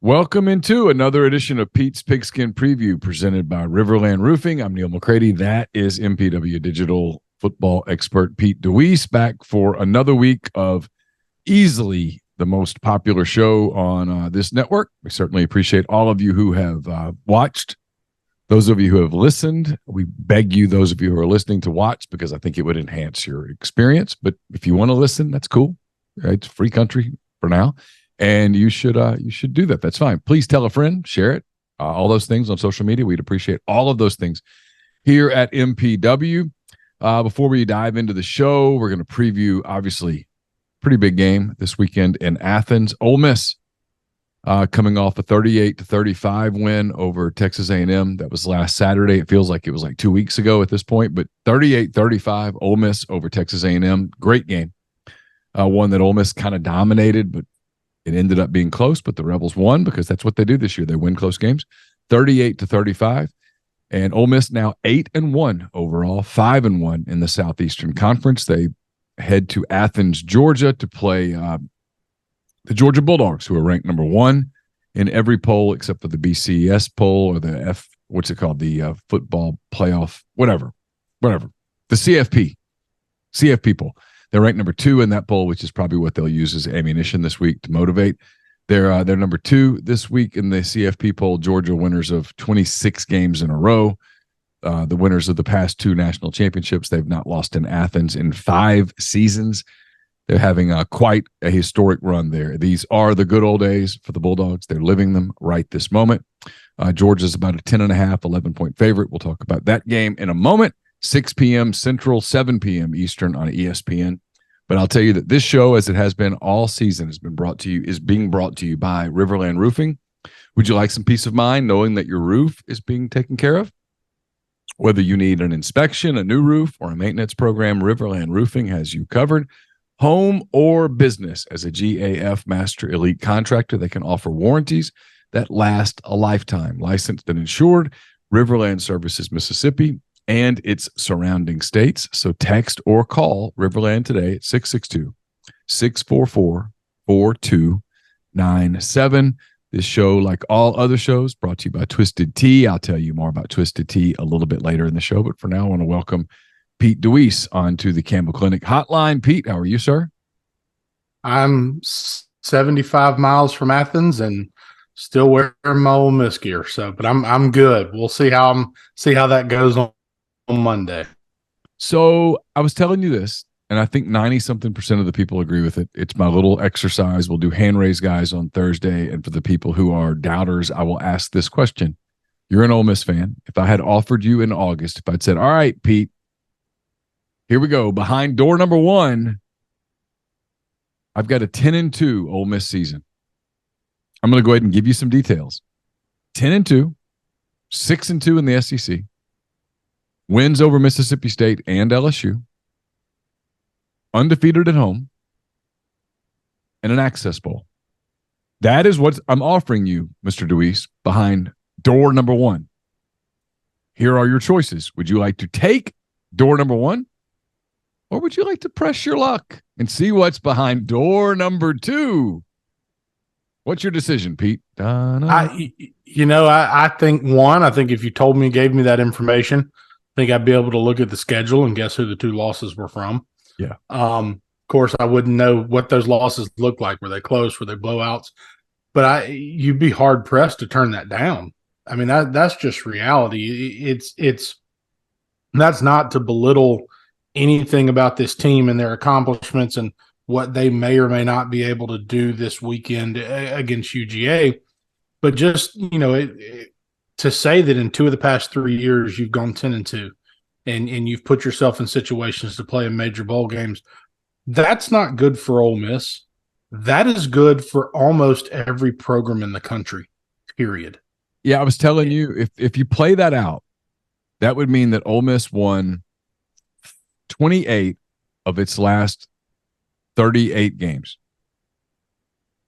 Welcome into another edition of Pete's Pigskin Preview presented by RiverLand Roofing. I'm Neil McCready. That is MPW Digital football expert Pete DeWeese back for another week of easily the most popular show on this network. We certainly appreciate all of you who have watched. Those of you who have listened, we beg you, those of you who are listening, to watch because I think it would enhance your experience. But if you want to listen, that's cool. Right? It's a free country for now. And you should do that. That's fine. Please tell a friend, share it, all those things on social media. We'd appreciate all of those things here at MPW. Before we dive into the show, we're going to preview, obviously, pretty big game this weekend in Athens. Ole Miss coming off a 38-35 win over Texas A&M. That was last Saturday. It feels like it was like 2 weeks ago at this point, but 38-35 Ole Miss over Texas A&M. Great game. One that Ole Miss kind of dominated, but it ended up being close, but the Rebels won because that's what they do this year. They win close games, 38-35. And Ole Miss now 8-1 overall, 5-1 in the Southeastern Conference. They head to Athens, Georgia to play the Georgia Bulldogs, who are ranked number 1 in every poll except for the BCS poll or the the football playoff, whatever. The CFP poll. They're ranked number 2 in that poll, which is probably what they'll use as ammunition this week to motivate. They're number 2 this week in the CFP poll. Georgia, winners of 26 games in a row. The winners of the past 2 national championships. They've not lost in Athens in 5 seasons. They're having quite a historic run there. These are the good old days for the Bulldogs. They're living them right this moment. Georgia's about a 10.5, 11-point favorite. We'll talk about that game in a moment. 6 p.m. Central, 7 p.m. Eastern on ESPN. But I'll tell you that this show, as it has been all season, is being brought to you by RiverLand Roofing. Would you like some peace of mind knowing that your roof is being taken care of? Whether you need an inspection, a new roof, or a maintenance program, RiverLand Roofing has you covered. Home or business, as a GAF Master Elite contractor, they can offer warranties that last a lifetime. Licensed and insured, RiverLand services Mississippi and its surrounding states. So text or call RiverLand today at 664-422-9297. This show, like all other shows, brought to you by Twisted Tea. I'll tell you more about Twisted Tea a little bit later in the show, but for now I want to welcome Pete DeWeese onto the Campbell Clinic hotline. Pete, how are you, sir? I'm 75 miles from Athens and still wearing my Ole Miss gear. But I'm good. We'll see how that goes on Monday. So I was telling you this, and I think 90-something% of the people agree with it. It's my little exercise. We'll do hand raise guys on Thursday. And for the people who are doubters, I will ask this question. You're an Ole Miss fan. If I had offered you in August, if I'd said, all right, Pete, here we go. Behind door number 1, I've got a 10-2 Ole Miss season. I'm going to go ahead and give you some details. 10-2, 6-2 in the SEC. Wins over Mississippi State and LSU. Undefeated at home. And an Access Bowl. That is what I'm offering you, Mr. DeWeese, behind door number 1. Here are your choices. Would you like to take door number 1? Or would you like to press your luck and see what's behind door number 2? What's your decision, Pete? I think if you gave me that information, I think I'd be able to look at the schedule and guess who the 2 losses were from. Yeah. Of course, I wouldn't know what those losses looked like. Were they close? Were they blowouts? But you'd be hard pressed to turn that down. I mean, that's just reality. That's not to belittle anything about this team and their accomplishments and what they may or may not be able to do this weekend against UGA. But just, to say that in 2 of the past 3 years you've gone 10-2 and you've put yourself in situations to play in major bowl games, that's not good for Ole Miss. That is good for almost every program in the country, period. Yeah, I was telling you, if you play that out, that would mean that Ole Miss won 28 of its last 38 games.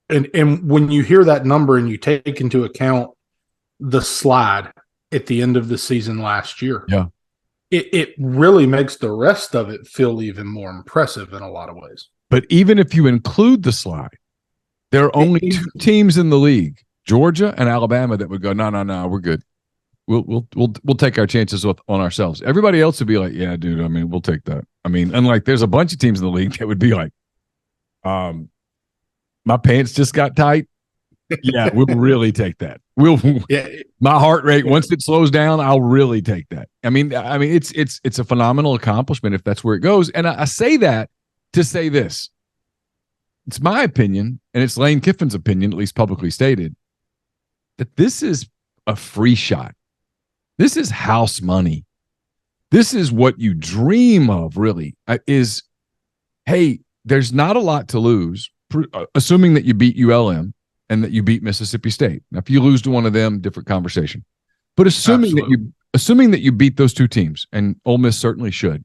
And when you hear that number and you take into account the slide at the end of the season last year, it really makes the rest of it feel even more impressive in a lot of ways. But even if you include the slide, there are only 2 teams in the league Georgia and Alabama that would go, no, we're good. We'll take our chances on ourselves. Everybody else would be like, yeah, dude. I mean, we'll take that. I mean, and like, there's a bunch of teams in the league that would be like, my pants just got tight. Yeah, we'll really take that. My heart rate, once it slows down, I'll really take that. I mean, it's a phenomenal accomplishment if that's where it goes. And I say that to say this. It's my opinion, and it's Lane Kiffin's opinion, at least publicly stated, that this is a free shot. This is house money. This is what you dream of, really, is, hey, there's not a lot to lose, assuming that you beat ULM and that you beat Mississippi State. Now, if you lose to one of them, different conversation. But assuming that you beat those two teams, and Ole Miss certainly should,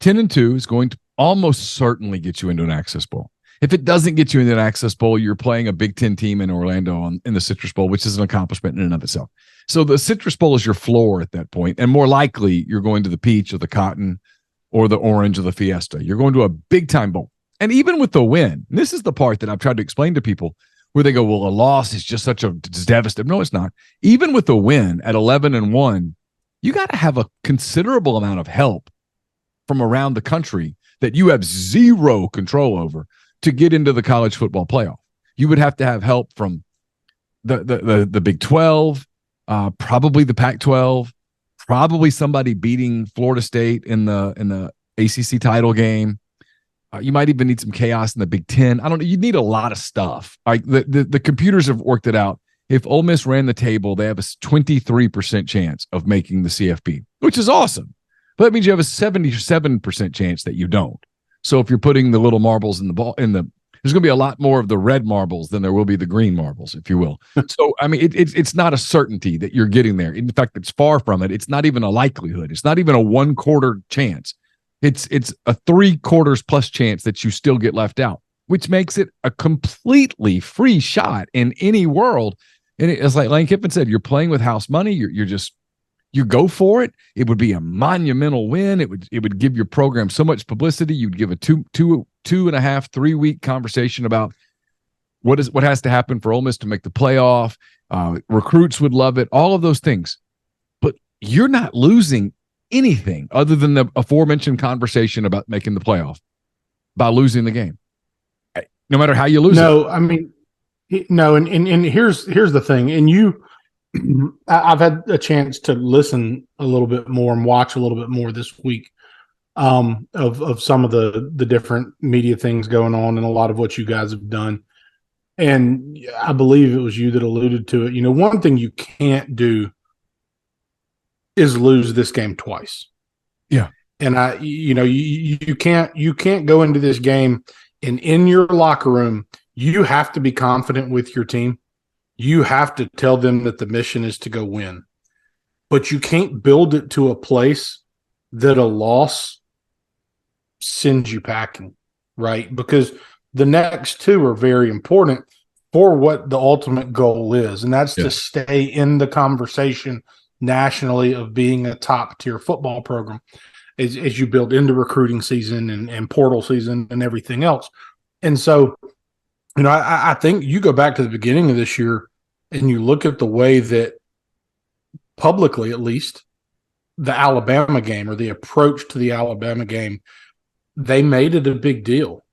10-2 is going to almost certainly get you into an Access Bowl. If it doesn't get you into an Access Bowl, you're playing a Big Ten team in Orlando in the Citrus Bowl, which is an accomplishment in and of itself. So the Citrus Bowl is your floor at that point, and more likely you're going to the Peach or the Cotton or the Orange or the Fiesta. You're going to a big-time bowl. And even with the win, and this is the part that I've tried to explain to people where they go, well, a loss is just such a devastating. No, it's not. Even with the win at 11-1, you got to have a considerable amount of help from around the country that you have zero control over to get into the college football playoff. You would have to have help from the Big 12, probably the Pac-12, probably somebody beating Florida State in the ACC title game. You might even need some chaos in the Big 10. I don't know. You need a lot of stuff. The computers have worked it out. If Ole Miss ran the table, they have a 23% chance of making the CFP, which is awesome. But that means you have a 77% chance that you don't. So if you're putting the little marbles in the ball, there's going to be a lot more of the red marbles than there will be the green marbles, if you will. So, I mean, it's not a certainty that you're getting there. In fact, it's far from it. It's not even a likelihood. It's not even a 1/4 chance. It's a 3/4 plus chance that you still get left out, which makes it a completely free shot in any world. And it's like Lane Kiffin said, you're playing with house money. You go for it. It would be a monumental win. It would give your program so much publicity. You'd give a 2.5, 3 week conversation about what has to happen for Ole Miss to make the playoff. Recruits would love it. All of those things, but you're not losing anything other than the aforementioned conversation about making the playoff by losing the game. No matter how you lose it. No, I mean, no, and here's the thing, and I've had a chance to listen a little bit more and watch a little bit more this week of some of the different media things going on and a lot of what you guys have done. And I believe it was you that alluded to it. You know, one thing you can't do is lose this game twice. Yeah. And you can't go into this game and in your locker room, you have to be confident with your team. You have to tell them that the mission is to go win. But you can't build it to a place that a loss sends you packing, right? Because the next two are very important for what the ultimate goal is, and that's to stay in the conversation nationally of being a top-tier football program as you build into recruiting season and portal season and everything else. And so, you know, I think you go back to the beginning of this year and you look at the way that publicly, at least, the Alabama game or the approach to the Alabama game, they made it a big deal.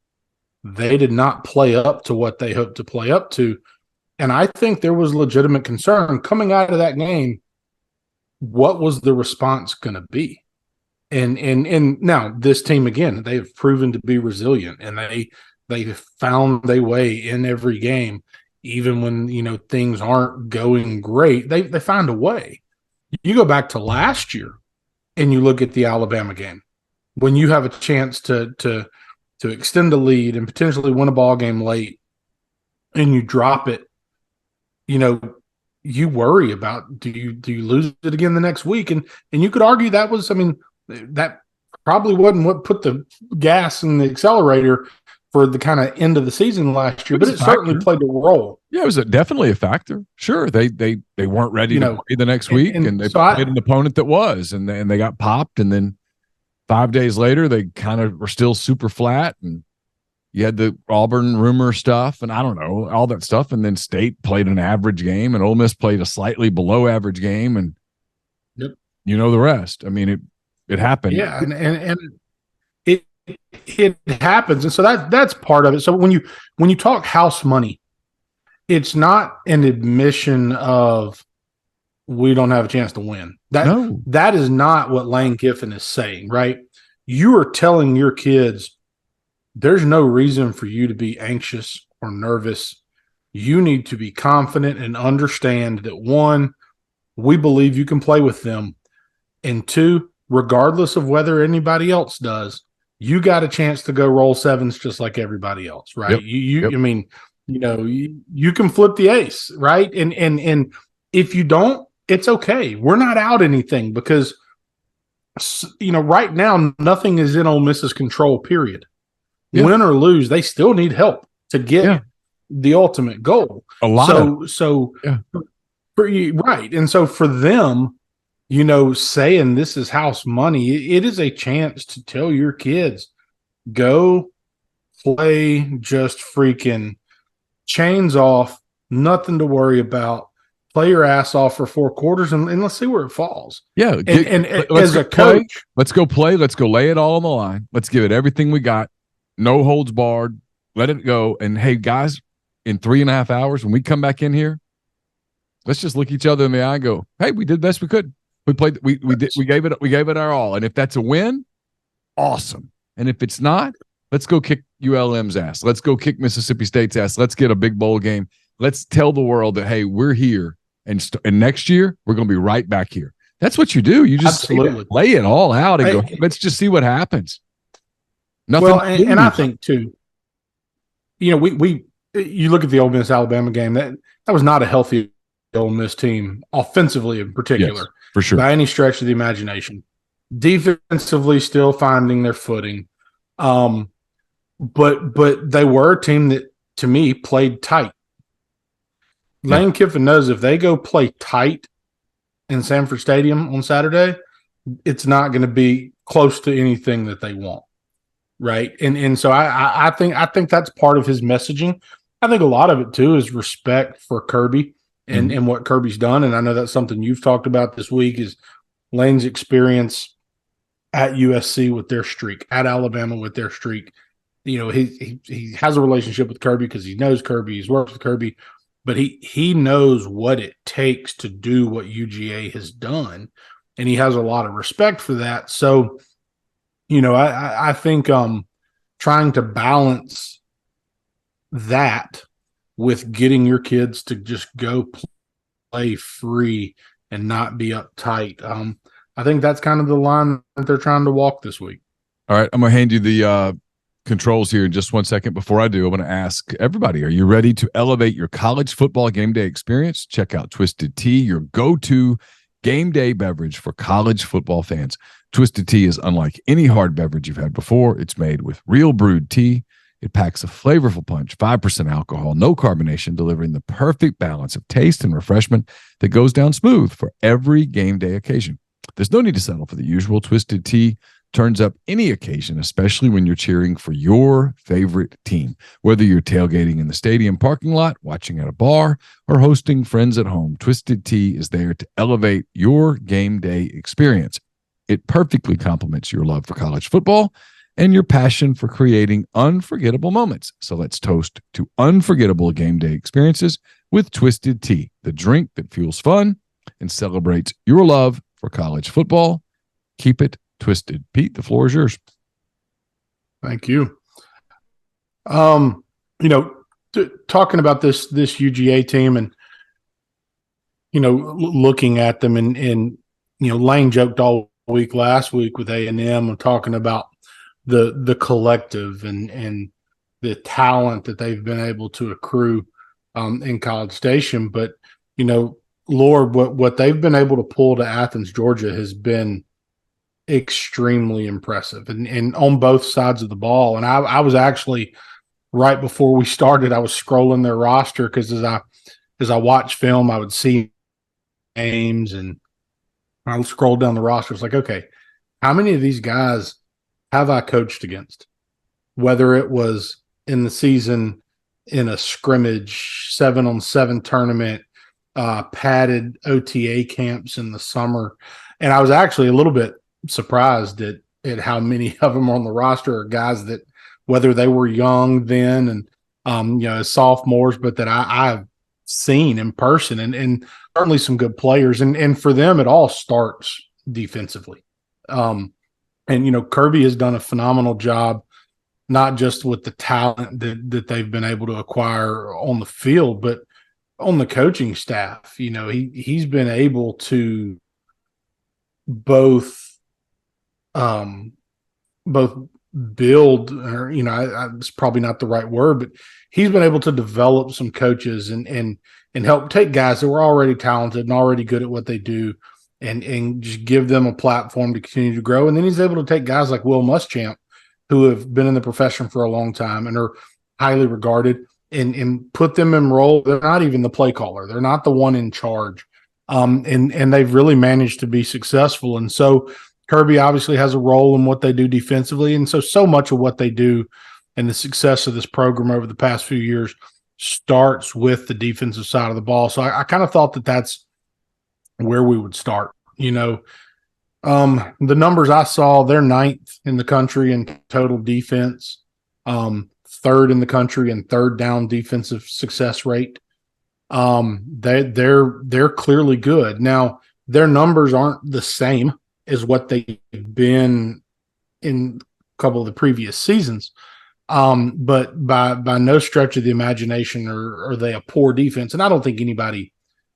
They did not play up to what they hoped to play up to. And I think there was legitimate concern coming out of that game. What was the response going to be? And now this team, again, they have proven to be resilient, and they found their way in every game, even when, you know, things aren't going great. They find a way. You go back to last year and you look at the Alabama game when you have a chance to extend the lead and potentially win a ball game late, and you drop it. You know, you worry about do you lose it again the next week, and you could argue that was, I mean, that probably wasn't what put the gas in the accelerator for the kind of end of the season last year, but it certainly played a role. Yeah, it was definitely a factor. Sure, they weren't ready to play the next week, and they played an opponent that was, and they got popped, and then 5 days later they kind of were still super flat, and You had the Auburn rumor stuff, and I don't know, all that stuff. And then State played an average game, and Ole Miss played a slightly below average game, and you know the rest. I mean, it happened. Yeah, and it happens, and so that's part of it. So when you talk house money, it's not an admission of we don't have a chance to win. That is not what Lane Kiffin is saying, right? You are telling your kids there's no reason for you to be anxious or nervous. You need to be confident and understand that, one, we believe you can play with them, and two, regardless of whether anybody else does, you got a chance to go roll sevens just like everybody else, right? Yep. I mean, you can flip the ace, right? And if you don't, it's okay. We're not out anything because, right now, nothing is in Ole Miss's control, period. Yeah. Win or lose, they still need help to get the ultimate goal. Right. And so for them, saying this is house money, it is a chance to tell your kids, go play just freaking chains off, nothing to worry about. Play your ass off for 4 quarters and let's see where it falls. Yeah. And as a coach, let's go play. Let's go lay it all on the line. Let's give it everything we got. No holds barred. Let it go. And hey, guys, in 3.5 hours, when we come back in here, let's just look each other in the eye and go, hey, we did the best we could. We played, we gave it our all. And if that's a win, awesome. And if it's not, let's go kick ULM's ass. Let's go kick Mississippi State's ass. Let's get a big bowl game. Let's tell the world that, hey, we're here. And next year, we're going to be right back here. That's what you do. You just lay it all out and go, hey, let's just see what happens. Nothing. Well, and I think too, you look at the Ole Miss Alabama game, that was not a healthy Ole Miss team offensively in particular, yes, for sure, by any stretch of the imagination. Defensively, still finding their footing, but they were a team that, to me, played tight. Yeah. Lane Kiffin knows if they go play tight in Sanford Stadium on Saturday, it's not going to be close to anything that they want. Right. And so I think that's part of his messaging. I think a lot of it too is respect for Kirby and what Kirby's done. And I know that's something you've talked about this week is Lane's experience at USC with their streak, at Alabama with their streak. He has a relationship with Kirby because he knows Kirby, he's worked with Kirby, but he knows what it takes to do what UGA has done. And he has a lot of respect for that. So I think trying to balance that with getting your kids to just go play free and not be uptight. I think that's kind of the line that they're trying to walk this week. All right, I'm going to hand you the controls here in just 1 second. Before I do, I'm going to ask everybody, are you ready to elevate your college football game day experience? Check out Twisted Tea, your go-to game day beverage for college football fans. Twisted Tea is unlike any hard beverage you've had before. It's made with real brewed tea. It packs a flavorful punch, 5% alcohol, no carbonation, delivering the perfect balance of taste and refreshment that goes down smooth for every game day occasion. There's no need to settle for the usual. Twisted Tea turns up any occasion, especially when you're cheering for your favorite team. Whether you're tailgating in the stadium parking lot, watching at a bar, or hosting friends at home, Twisted Tea is there to elevate your game day experience. It perfectly complements your love for college football and your passion for creating unforgettable moments. So let's toast to unforgettable game day experiences with Twisted Tea, the drink that fuels fun and celebrates your love for college football. Keep it twisted. Pete, the floor is yours. Thank you. Talking about this UGA team and, looking at them and Lane joked all week last week with A&M and talking about the collective and the talent that they've been able to accrue in College Station. But, Lord, what they've been able to pull to Athens, Georgia has been extremely impressive and on both sides of the ball. And I was actually, right before we started, I was scrolling their roster because as I watch film, I would see names and I scrolled down the roster. It's like, okay, how many of these guys have I coached against? Whether it was in the season in a scrimmage 7-on-7 tournament, padded OTA camps in the summer. And I was actually a little bit surprised at how many of them on the roster are guys that, whether they were young then and as sophomores, but that I've seen in person, and certainly some good players. And for them, it all starts defensively. Kirby has done a phenomenal job, not just with the talent that they've been able to acquire on the field, but on the coaching staff. He's been able to both build, or it's probably not the right word, but he's been able to develop some coaches and help take guys that were already talented and already good at what they do, and just give them a platform to continue to grow. And then he's able to take guys like Will Muschamp, who have been in the profession for a long time and are highly regarded, and put them in role. They're not even the play caller. They're not the one in charge. And they've really managed to be successful. And so Kirby obviously has a role in what they do defensively. And so much of what they do and the success of this program over the past few years starts with the defensive side of the ball. So I kind of thought that that's where we would start. The numbers I saw, they're 9th in the country in total defense, 3rd in the country in third down defensive success rate. They're clearly good. Now, their numbers aren't the same as what they've been in a couple of the previous seasons. But by no stretch of the imagination are they a poor defense. And I don't think anybody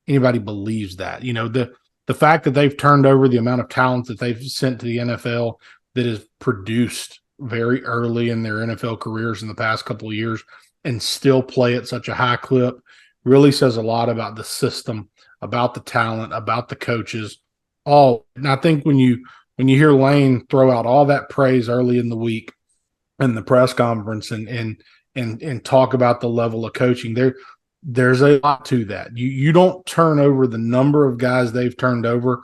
believes that. The fact that they've turned over the amount of talent that they've sent to the NFL that has produced very early in their NFL careers in the past couple of years and still play at such a high clip really says a lot about the system, about the talent, about the coaches. And I think when you hear Lane throw out all that praise early in the week in the press conference and talk about the level of coaching, there's a lot to that. You don't turn over the number of guys they've turned over,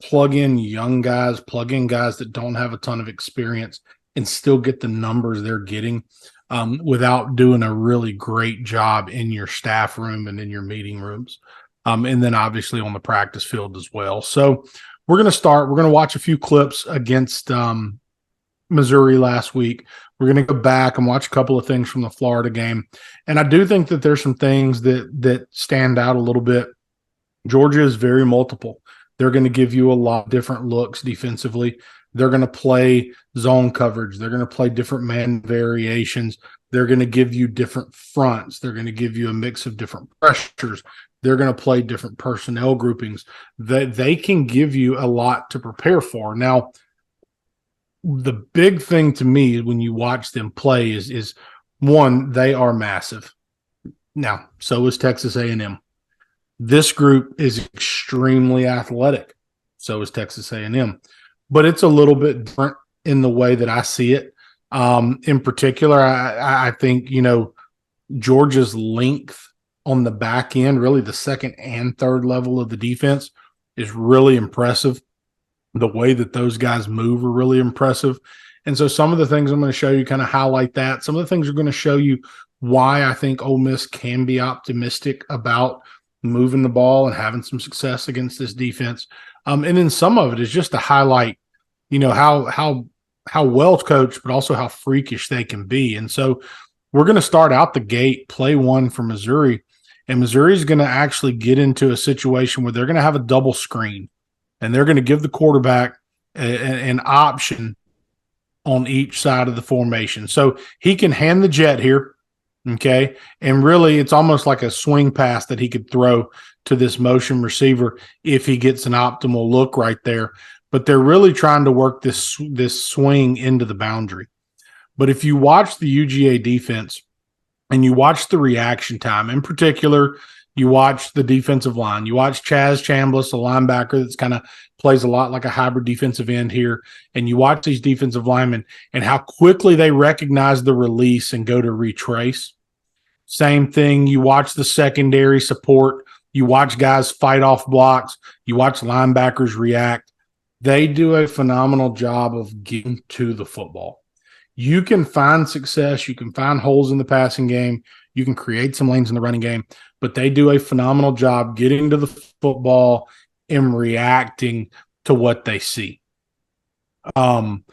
plug in young guys, plug in guys that don't have a ton of experience, and still get the numbers they're getting without doing a really great job in your staff room and in your meeting rooms. And then obviously on the practice field as well. So we're going to watch a few clips against Missouri last week. We're going to go back and watch a couple of things from the Florida game. And I do think that there's some things that stand out a little bit. Georgia is very multiple. They're going to give you a lot of different looks defensively. They're going to play zone coverage. They're going to play different man variations. They're going to give you different fronts. They're going to give you a mix of different pressures. They're going to play different personnel groupings. They can give you a lot to prepare for. Now, the big thing to me when you watch them play is one, they are massive. Now, so is Texas A&M. This group is extremely athletic. So is Texas A&M. But it's a little bit different in the way that I see it. In particular, I think, Georgia's length on the back end, really the second and third level of the defense, is really impressive. The way that those guys move are really impressive. And so some of the things I'm going to show you kind of highlight that. Some of the things are going to show you why I think Ole Miss can be optimistic about moving the ball and having some success against this defense. And then some of it is just to highlight, how well coached, but also how freakish they can be. And so we're going to start out the gate, play one for Missouri, and Missouri is going to actually get into a situation where they're going to have a double screen, and they're going to give the quarterback an option on each side of the formation. So he can hand the jet here, okay? And really it's almost like a swing pass that he could throw to this motion receiver if he gets an optimal look right there. But they're really trying to work this swing into the boundary. But if you watch the UGA defense and you watch the reaction time, in particular, you watch the defensive line, you watch Chaz Chambliss, a linebacker that's kind of plays a lot like a hybrid defensive end here, and you watch these defensive linemen and how quickly they recognize the release and go to retrace. Same thing, you watch the secondary support, you watch guys fight off blocks, you watch linebackers react. They do a phenomenal job of getting to the football. you can find success. You can find holes in the passing game. You can create some lanes in the running game, but they do a phenomenal job getting to the football and reacting to what they see. Kind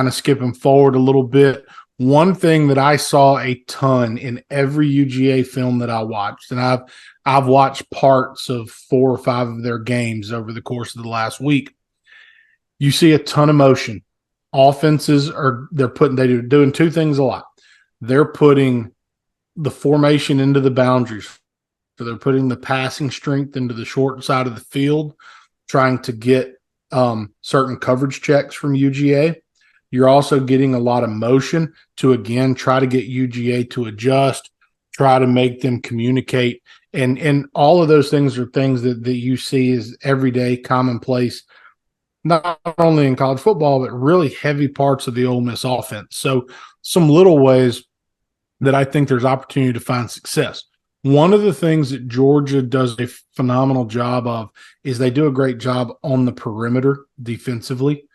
of skipping forward a little bit. One thing that I saw a ton in every UGA film that I watched, and I've watched parts of 4 or 5 of their games over the course of the last week. You see a ton of motion. Offenses they're doing 2 things a lot. They're putting the formation into the boundaries. So they're putting the passing strength into the short side of the field, trying to get certain coverage checks from UGA. You're also getting a lot of motion to, again, try to get UGA to adjust, try to make them communicate. And all of those things are things that you see as everyday commonplace, not only in college football, but really heavy parts of the Ole Miss offense. So some little ways that I think there's opportunity to find success. One of the things that Georgia does a phenomenal job of is they do a great job on the perimeter defensively.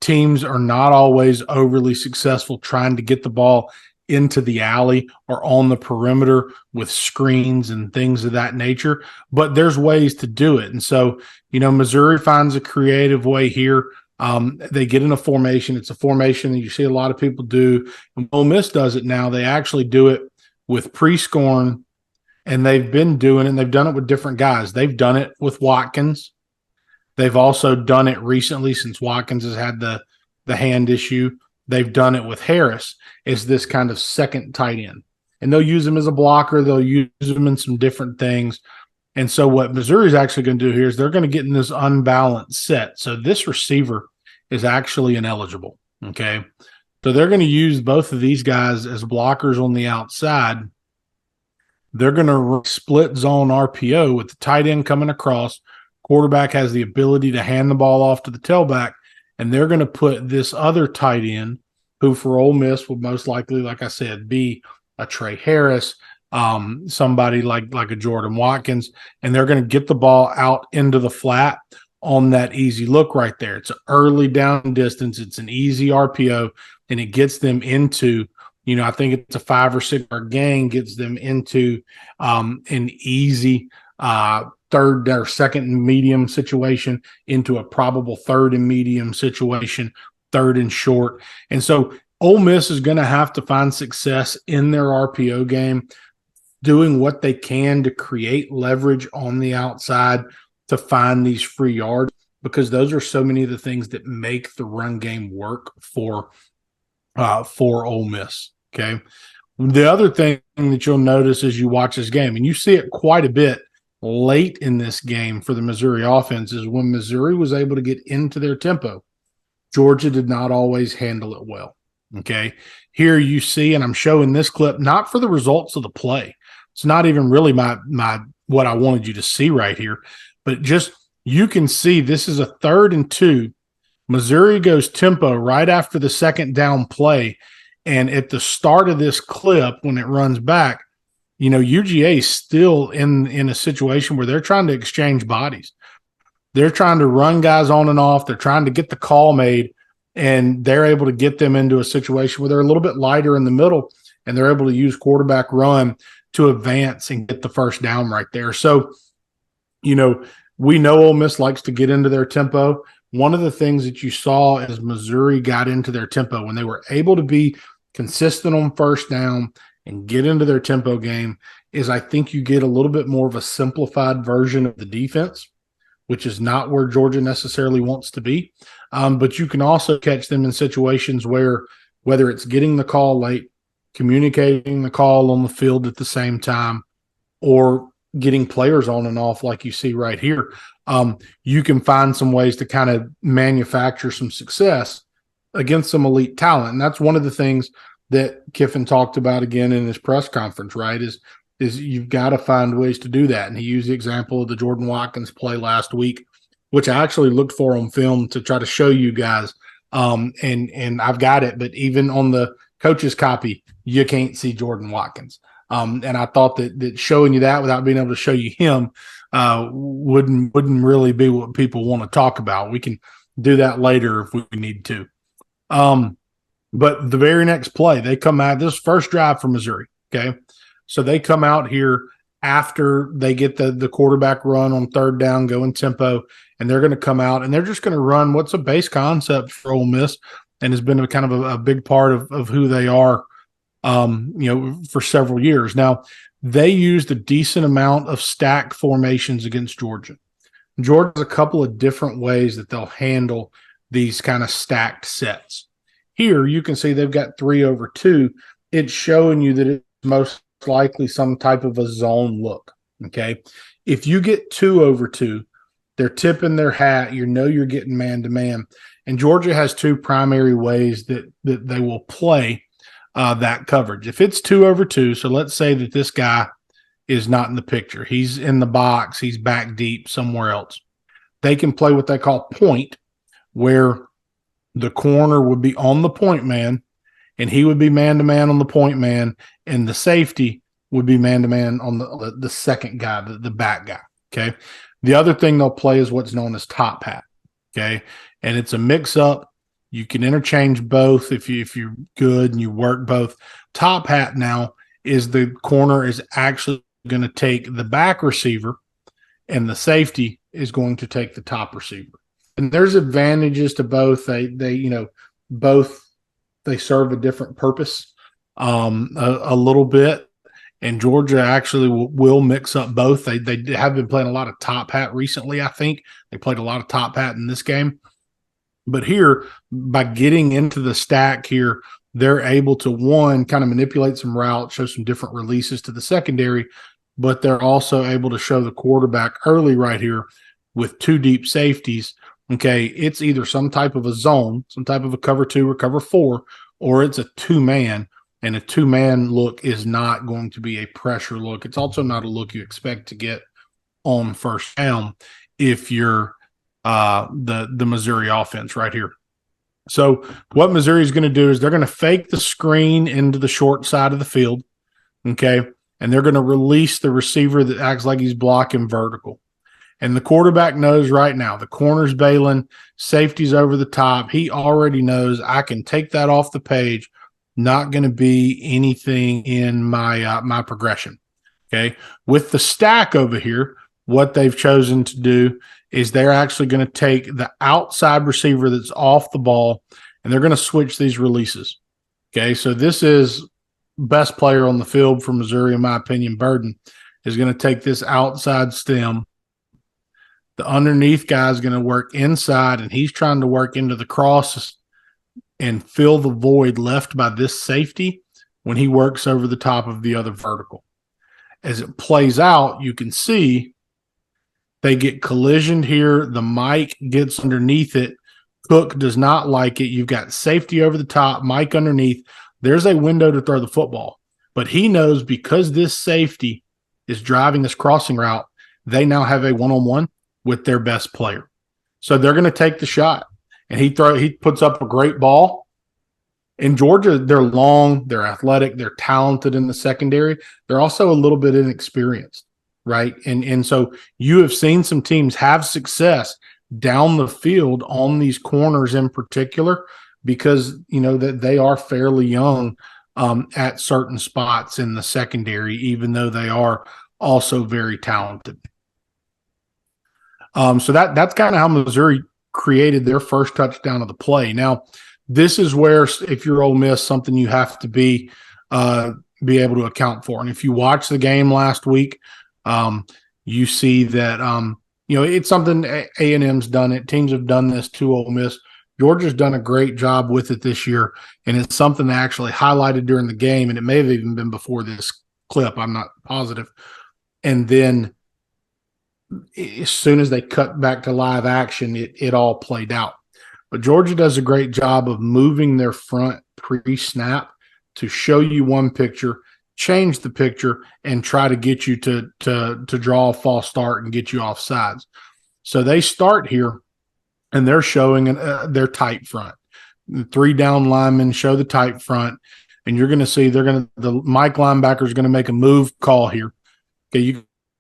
Teams are not always overly successful trying to get the ball into the alley or on the perimeter with screens and things of that nature, but there's ways to do it. And so, Missouri finds a creative way here. They get in a formation. It's a formation that you see a lot of people do. And Ole Miss does it now. They actually do it with pre-scoring, and they've been doing it, and they've done it with different guys. They've done it with Watkins. They've also done it recently since Watkins has had the hand issue. They've done it with Harris as this kind of second tight end. And they'll use him as a blocker. They'll use him in some different things. And so what Missouri is actually going to do here is they're going to get in this unbalanced set. So this receiver is actually ineligible, okay? So they're going to use both of these guys as blockers on the outside. They're going to split zone RPO with the tight end coming across. Quarterback has the ability to hand the ball off to the tailback, and they're going to put this other tight end, who for Ole Miss would most likely, like I said, be a Trey Harris, somebody like a Jordan Watkins, and they're going to get the ball out into the flat on that easy look right there. It's an early down distance. It's an easy RPO, and it gets them into, I think it's a 5 or 6 yard gain, gets them into an easy third or second and medium situation into a probable third and medium situation, third and short. And so Ole Miss is going to have to find success in their RPO game, doing what they can to create leverage on the outside to find these free yards, because those are so many of the things that make the run game work for Ole Miss. Okay. The other thing that you'll notice as you watch this game, and you see it quite a bit late in this game for the Missouri offense, is when Missouri was able to get into their tempo, Georgia did not always handle it well. Okay. Here you see, and I'm showing this clip, not for the results of the play. It's not even really my what I wanted you to see right here, but just you can see this is a 3rd and 2. Missouri goes tempo right after the second down play. And at the start of this clip, when it runs back, UGA is still in a situation where they're trying to exchange bodies. They're trying to run guys on and off. They're trying to get the call made, and they're able to get them into a situation where they're a little bit lighter in the middle, and they're able to use quarterback run to advance and get the first down right there. So, we know Ole Miss likes to get into their tempo. One of the things that you saw as Missouri got into their tempo, when they were able to be consistent on first down and get into their tempo game, is I think you get a little bit more of a simplified version of the defense, which is not where Georgia necessarily wants to be. But you can also catch them in situations where, whether it's getting the call late, communicating the call on the field at the same time, or getting players on and off like you see right here, you can find some ways to kind of manufacture some success against some elite talent. And that's one of the things that Kiffin talked about again in his press conference, right, is you've got to find ways to do that. And he used the example of the Jordan Watkins play last week, which I actually looked for on film to try to show you guys. And I've got it, but even on the coach's copy, you can't see Jordan Watkins. And I thought that showing you that without being able to show you him wouldn't really be what people want to talk about. We can do that later if we need to. But the very next play, they come out, this first drive for Missouri, okay? So they come out here after they get the quarterback run on third down, going tempo, and they're going to come out and they're just going to run what's a base concept for Ole Miss and has been a kind of a big part of who they are, for several years. Now, they used a decent amount of stack formations against Georgia. Georgia has a couple of different ways that they'll handle these kind of stacked sets. Here, you can see they've got 3 over 2. It's showing you that it's most likely some type of a zone look, okay? If you get 2 over 2, they're tipping their hat. You're getting man-to-man. And Georgia has 2 primary ways that they will play that coverage. If it's 2 over 2, so let's say that this guy is not in the picture. He's in the box. He's back deep somewhere else. They can play what they call point, where the corner would be on the point man, and he would be man-to-man on the point man, and the safety would be man-to-man on the second guy, the back guy, okay? The other thing they'll play is what's known as top hat, okay? And it's a mix-up. You can interchange both if you're good and you work both. Top hat now is the corner is actually going to take the back receiver, and the safety is going to take the top receiver. And there's advantages to both. Both they serve a different purpose a little bit. And Georgia actually will mix up both. They have been playing a lot of top hat recently, I think. They played a lot of top hat in this game. But here, by getting into the stack here, they're able to, one, kind of manipulate some routes, show some different releases to the secondary, but they're also able to show the quarterback early right here with 2 deep safeties. Okay, it's either some type of a zone, some type of a cover 2 or cover 4, or it's a 2-man, and a 2-man look is not going to be a pressure look. It's also not a look you expect to get on first down if you're the Missouri offense right here. So what Missouri is going to do is they're going to fake the screen into the short side of the field, okay, and they're going to release the receiver that acts like he's blocking vertical. And the quarterback knows right now, the corner's bailing, safety's over the top. He already knows I can take that off the page, not going to be anything in my progression, okay? With the stack over here, what they've chosen to do is they're actually going to take the outside receiver that's off the ball, and they're going to switch these releases, okay? So this is best player on the field for Missouri, in my opinion. Burden is going to take this outside stem. The underneath guy is going to work inside, and he's trying to work into the crosses and fill the void left by this safety when he works over the top of the other vertical. As it plays out, you can see they get collisioned here. The Mike gets underneath it. Cook does not like it. You've got safety over the top, Mike underneath. There's a window to throw the football. But he knows because this safety is driving this crossing route, they now have a one-on-one with their best player. So they're going to take the shot. And he puts up a great ball. In Georgia, they're long, they're athletic, they're talented in the secondary. They're also a little bit inexperienced, right? And so you have seen some teams have success down the field on these corners in particular because, that they are fairly young at certain spots in the secondary, even though they are also very talented. So that's kind of how Missouri created their first touchdown of the play. Now, this is where, if you're Ole Miss, something you have to be able to account for. And if you watch the game last week, you see that it's something A&M's done it. Teams have done this to Ole Miss. Georgia's done a great job with it this year, and it's something they actually highlighted during the game, and it may have even been before this clip. I'm not positive. And then as soon as they cut back to live action, it all played out. But Georgia does a great job of moving their front pre-snap to show you one picture, change the picture, and try to get you to draw a false start and get you off sides. So they start here, and they're showing their tight front. The 3 down linemen show the tight front, and you're going to see the Mike linebacker is going to make a move call here. Okay,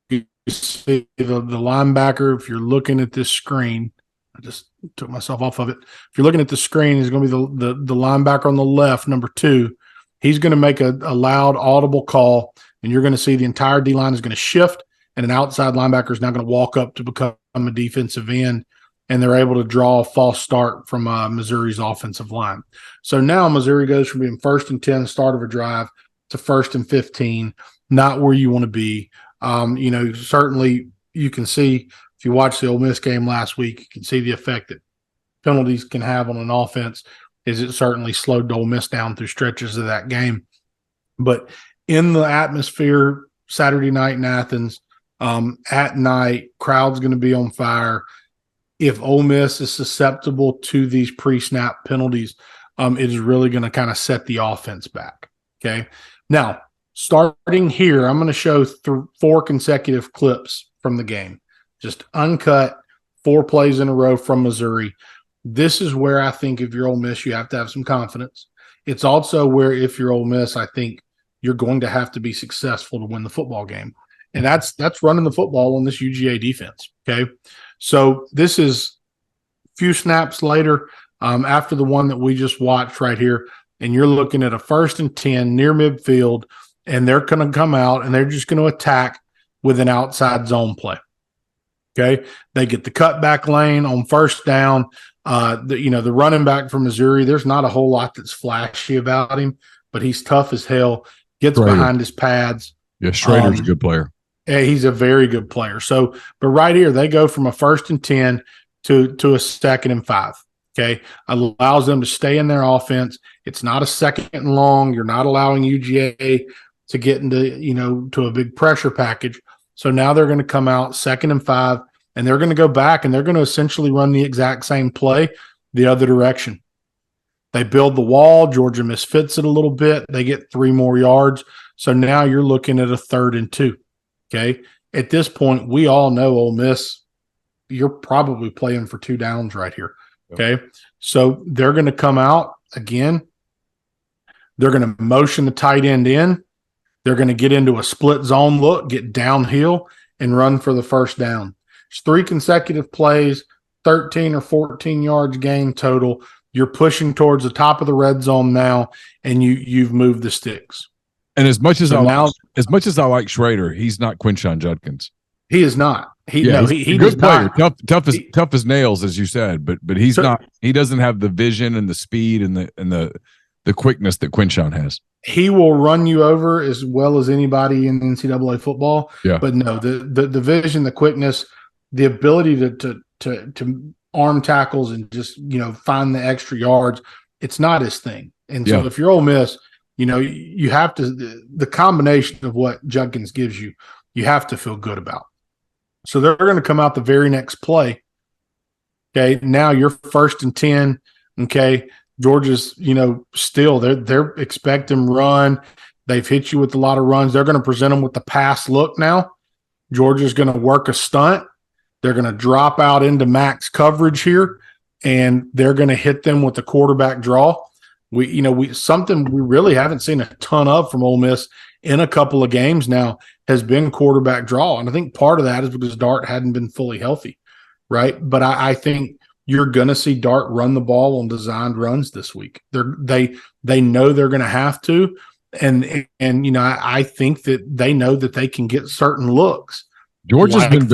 you see the linebacker, if you're looking at this screen, I just took myself off of it. If you're looking at the screen, he's going to be the linebacker on the left, number 2. He's going to make a loud, audible call, and you're going to see the entire D-line is going to shift, and an outside linebacker is now going to walk up to become a defensive end, and they're able to draw a false start from Missouri's offensive line. So now Missouri goes from being 1st and 10, start of a drive, to 1st and 15, not where you want to be. Certainly you can see, if you watch the Ole Miss game last week, you can see the effect that penalties can have on an offense. Is it certainly slowed Ole Miss down through stretches of that game. But in the atmosphere, Saturday night in Athens, at night, crowd's going to be on fire. If Ole Miss is susceptible to these pre-snap penalties, it is really going to kind of set the offense back. Okay. Now, starting here, I'm going to show 4 consecutive clips from the game. Just uncut, 4 plays in a row from Missouri. This is where I think if you're Ole Miss, you have to have some confidence. It's also where if you're Ole Miss, I think you're going to have to be successful to win the football game. And that's running the football on this UGA defense. Okay. So this is a few snaps later after the one that we just watched right here. And you're looking at a 1st and 10 near midfield, and they're going to come out and they're just going to attack with an outside zone play. Okay. They get the cutback lane on 1st down. The running back from Missouri, there's not a whole lot that's flashy about him, but he's tough as hell, gets behind his pads. Yeah, Schrader's a good player. Yeah, he's a very good player. So, but right here, they go from a 1st and 10 to a 2nd and 5. Okay. Allows them to stay in their offense. It's not a 2nd and long. You're not allowing UGA to get into, to a big pressure package. So now they're going to come out 2nd and 5, and they're going to go back and they're going to essentially run the exact same play the other direction. They build the wall. Georgia misfits it a little bit. They get 3 more yards. So now you're looking at a 3rd and 2. Okay. At this point, we all know Ole Miss, you're probably playing for 2 downs right here. Okay. So they're going to come out again. They're going to motion the tight end in. They're going to get into a split zone look, get downhill, and run for the 1st down. It's 3 consecutive plays, 13 or 14 yards gain total. You're pushing towards the top of the red zone now, and you've moved the sticks. And as much as I like Schrader, he's not Quinshon Judkins. He is not. He's a good player, tough as nails, as you said, but he's not. He doesn't have the vision and the speed and the quickness that Quinshon has. He will run you over as well as anybody in NCAA football. Yeah. But no, the vision, the quickness, the ability to arm tackles and just find the extra yards, it's not his thing. And so if you're Ole Miss, you have to the combination of what Judkins gives you, you have to feel good about. So they're going to come out the very next play. Okay, now you're 1st and 10. Okay, Georgia's, still they're expecting run. They've hit you with a lot of runs. They're going to present them with the pass look now. Georgia's going to work a stunt. They're going to drop out into max coverage here, and they're going to hit them with the quarterback draw. Something we really haven't seen a ton of from Ole Miss in a couple of games now has been quarterback draw. And I think part of that is because Dart hadn't been fully healthy, right? But I think you're going to see Dart run the ball on designed runs this week. They know they're going to have to. And I think that they know that they can get certain looks. Georgia's been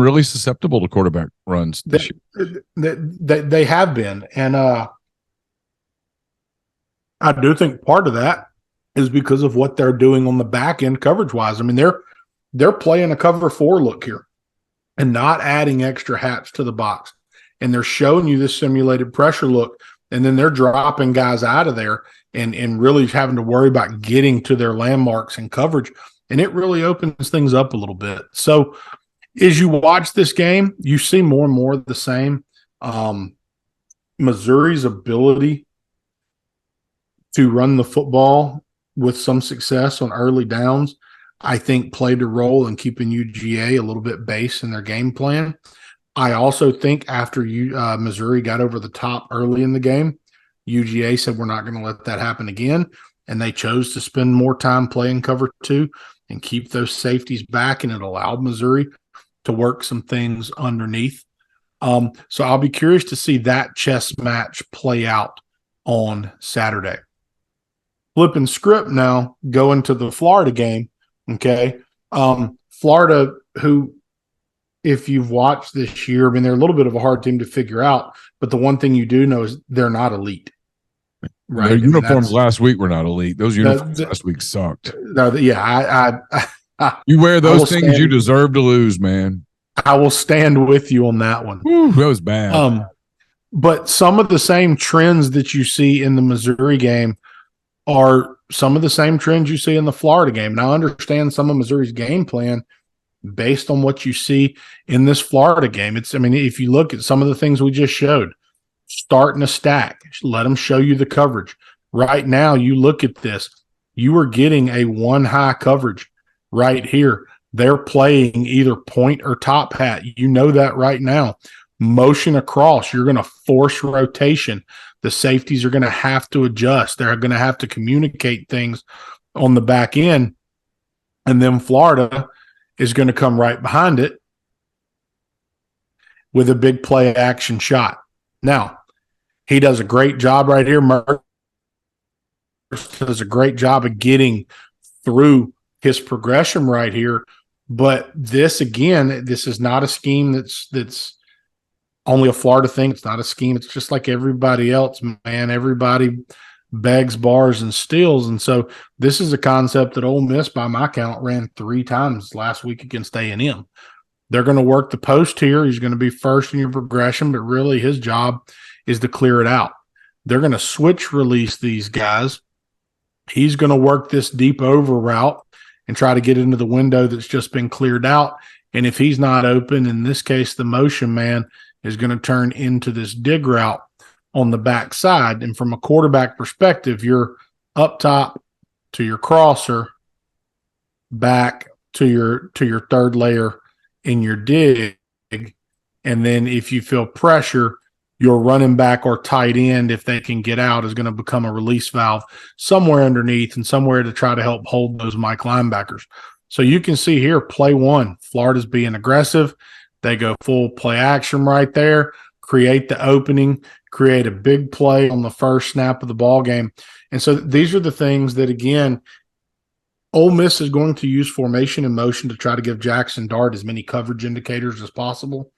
really susceptible to quarterback runs this year. They have been. And I do think part of that is because of what they're doing on the back end coverage wise. I mean, they're playing a cover 4 look here and not adding extra hats to the box. And they're showing you this simulated pressure look, and then they're dropping guys out of there and really having to worry about getting to their landmarks and coverage. And it really opens things up a little bit. So as you watch this game, you see more and more of the same. Missouri's ability to run the football with some success on early downs, I think played a role in keeping UGA a little bit base in their game plan. I also think after Missouri got over the top early in the game, UGA said, we're not going to let that happen again. And they chose to spend more time playing cover 2 and keep those safeties back. And it allowed Missouri to work some things underneath. So I'll be curious to see that chess match play out on Saturday. Flipping script now, going to the Florida game. Okay. Florida, who, if you've watched this year, I mean, they're a little bit of a hard team to figure out, but the one thing you do know is they're not elite. Right. Their uniforms last week were not elite. Those uniforms last week sucked. Yeah. You wear those things, you deserve to lose, man. I will stand with you on that one. Whew, that was bad. But some of the same trends that you see in the Missouri game are some of the same trends you see in the Florida game. And I understand some of Missouri's game plan based on what you see in this Florida game. If you look at some of the things we just showed, starting a stack, let them show you the coverage. Right now, you look at this, you are getting a one high coverage right here. They're playing either point or top hat. You know that right now. Motion across, you're going to force rotation. The safeties are going to have to adjust. They're going to have to communicate things on the back end. And then Florida is going to come right behind it with a big play action shot. Now, he does a great job right here. Mertz does a great job of getting through his progression right here. But this, again, this is not a scheme that's only a Florida thing. It's not a scheme. It's just like everybody else, man. Everybody begs, bars, and steals. And so this is a concept that Ole Miss, by my count, ran 3 times last week against A&M. They're going to work the post here. He's going to be first in your progression, but really his job is to clear it out. They're going to switch release these guys. He's going to work this deep over route and try to get into the window that's just been cleared out. And if he's not open, in this case, the motion man is going to turn into this dig route on the backside. And from a quarterback perspective, you're up top to your crosser, back to your third layer in your dig. And then if you feel pressure, your running back or tight end, if they can get out, is going to become a release valve somewhere underneath and somewhere to try to help hold those Mike linebackers. So you can see here, play one, Florida's being aggressive. They go full play action right there, create the opening, create a big play on the first snap of the ball game. And so these are the things that, again, Ole Miss is going to use formation and motion to try to give Jackson Dart as many coverage indicators as possible.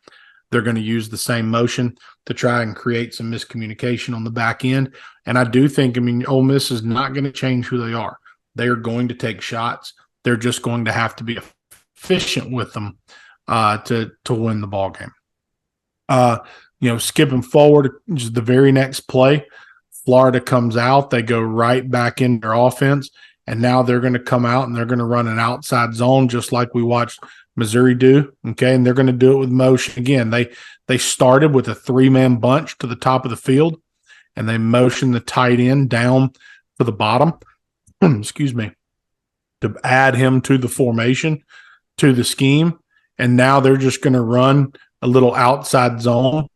They're going to use the same motion to try and create some miscommunication on the back end. And I do think, Ole Miss is not going to change who they are. They are going to take shots. They're just going to have to be efficient with them to win the ball game. Skipping forward, just the very next play, Florida comes out. They go right back in their offense, and now they're going to come out and they're going to run an outside zone just like we watched Missouri do, okay? And they're going to do it with motion. Again, they started with a 3-man bunch to the top of the field, and they motioned the tight end down to the bottom, to add him to the formation, to the scheme. And now they're just going to run a little outside zone.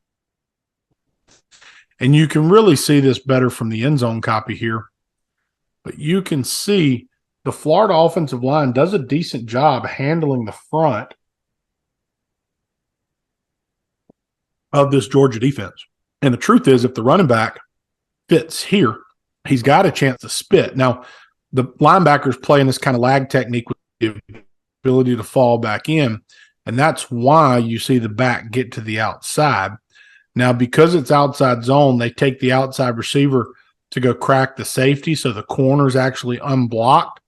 And you can really see this better from the end zone copy here. But you can see the Florida offensive line does a decent job handling the front of this Georgia defense. And the truth is, if the running back fits here, he's got a chance to spit. Now, the linebackers play in this kind of lag technique with the ability to fall back in, and that's why you see the back get to the outside. Now, because it's outside zone, they take the outside receiver to go crack the safety, so the corner's actually unblocked.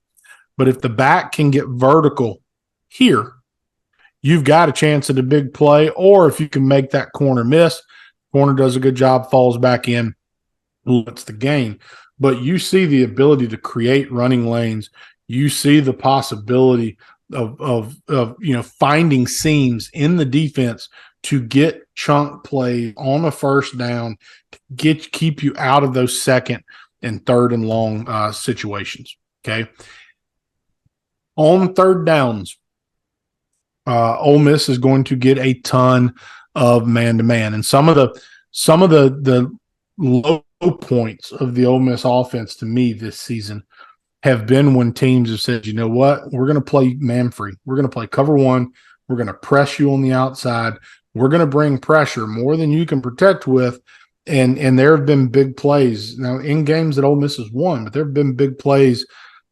But if the back can get vertical here, you've got a chance at a big play, or if you can make that corner miss, corner does a good job, falls back in, lets the gain. But you see the ability to create running lanes. You see the possibility of finding seams in the defense to get chunk plays on a first down, to keep you out of those second and third and long situations. Okay. On third downs, Ole Miss is going to get a ton of man-to-man, and some of the low points of the Ole Miss offense to me this season have been when teams have said, you know what, we're going to play man free. We're going to play cover one. We're going to press you on the outside. we're going to bring pressure more than you can protect with. And there have been big plays now in games that Ole Miss has won, but there have been big plays,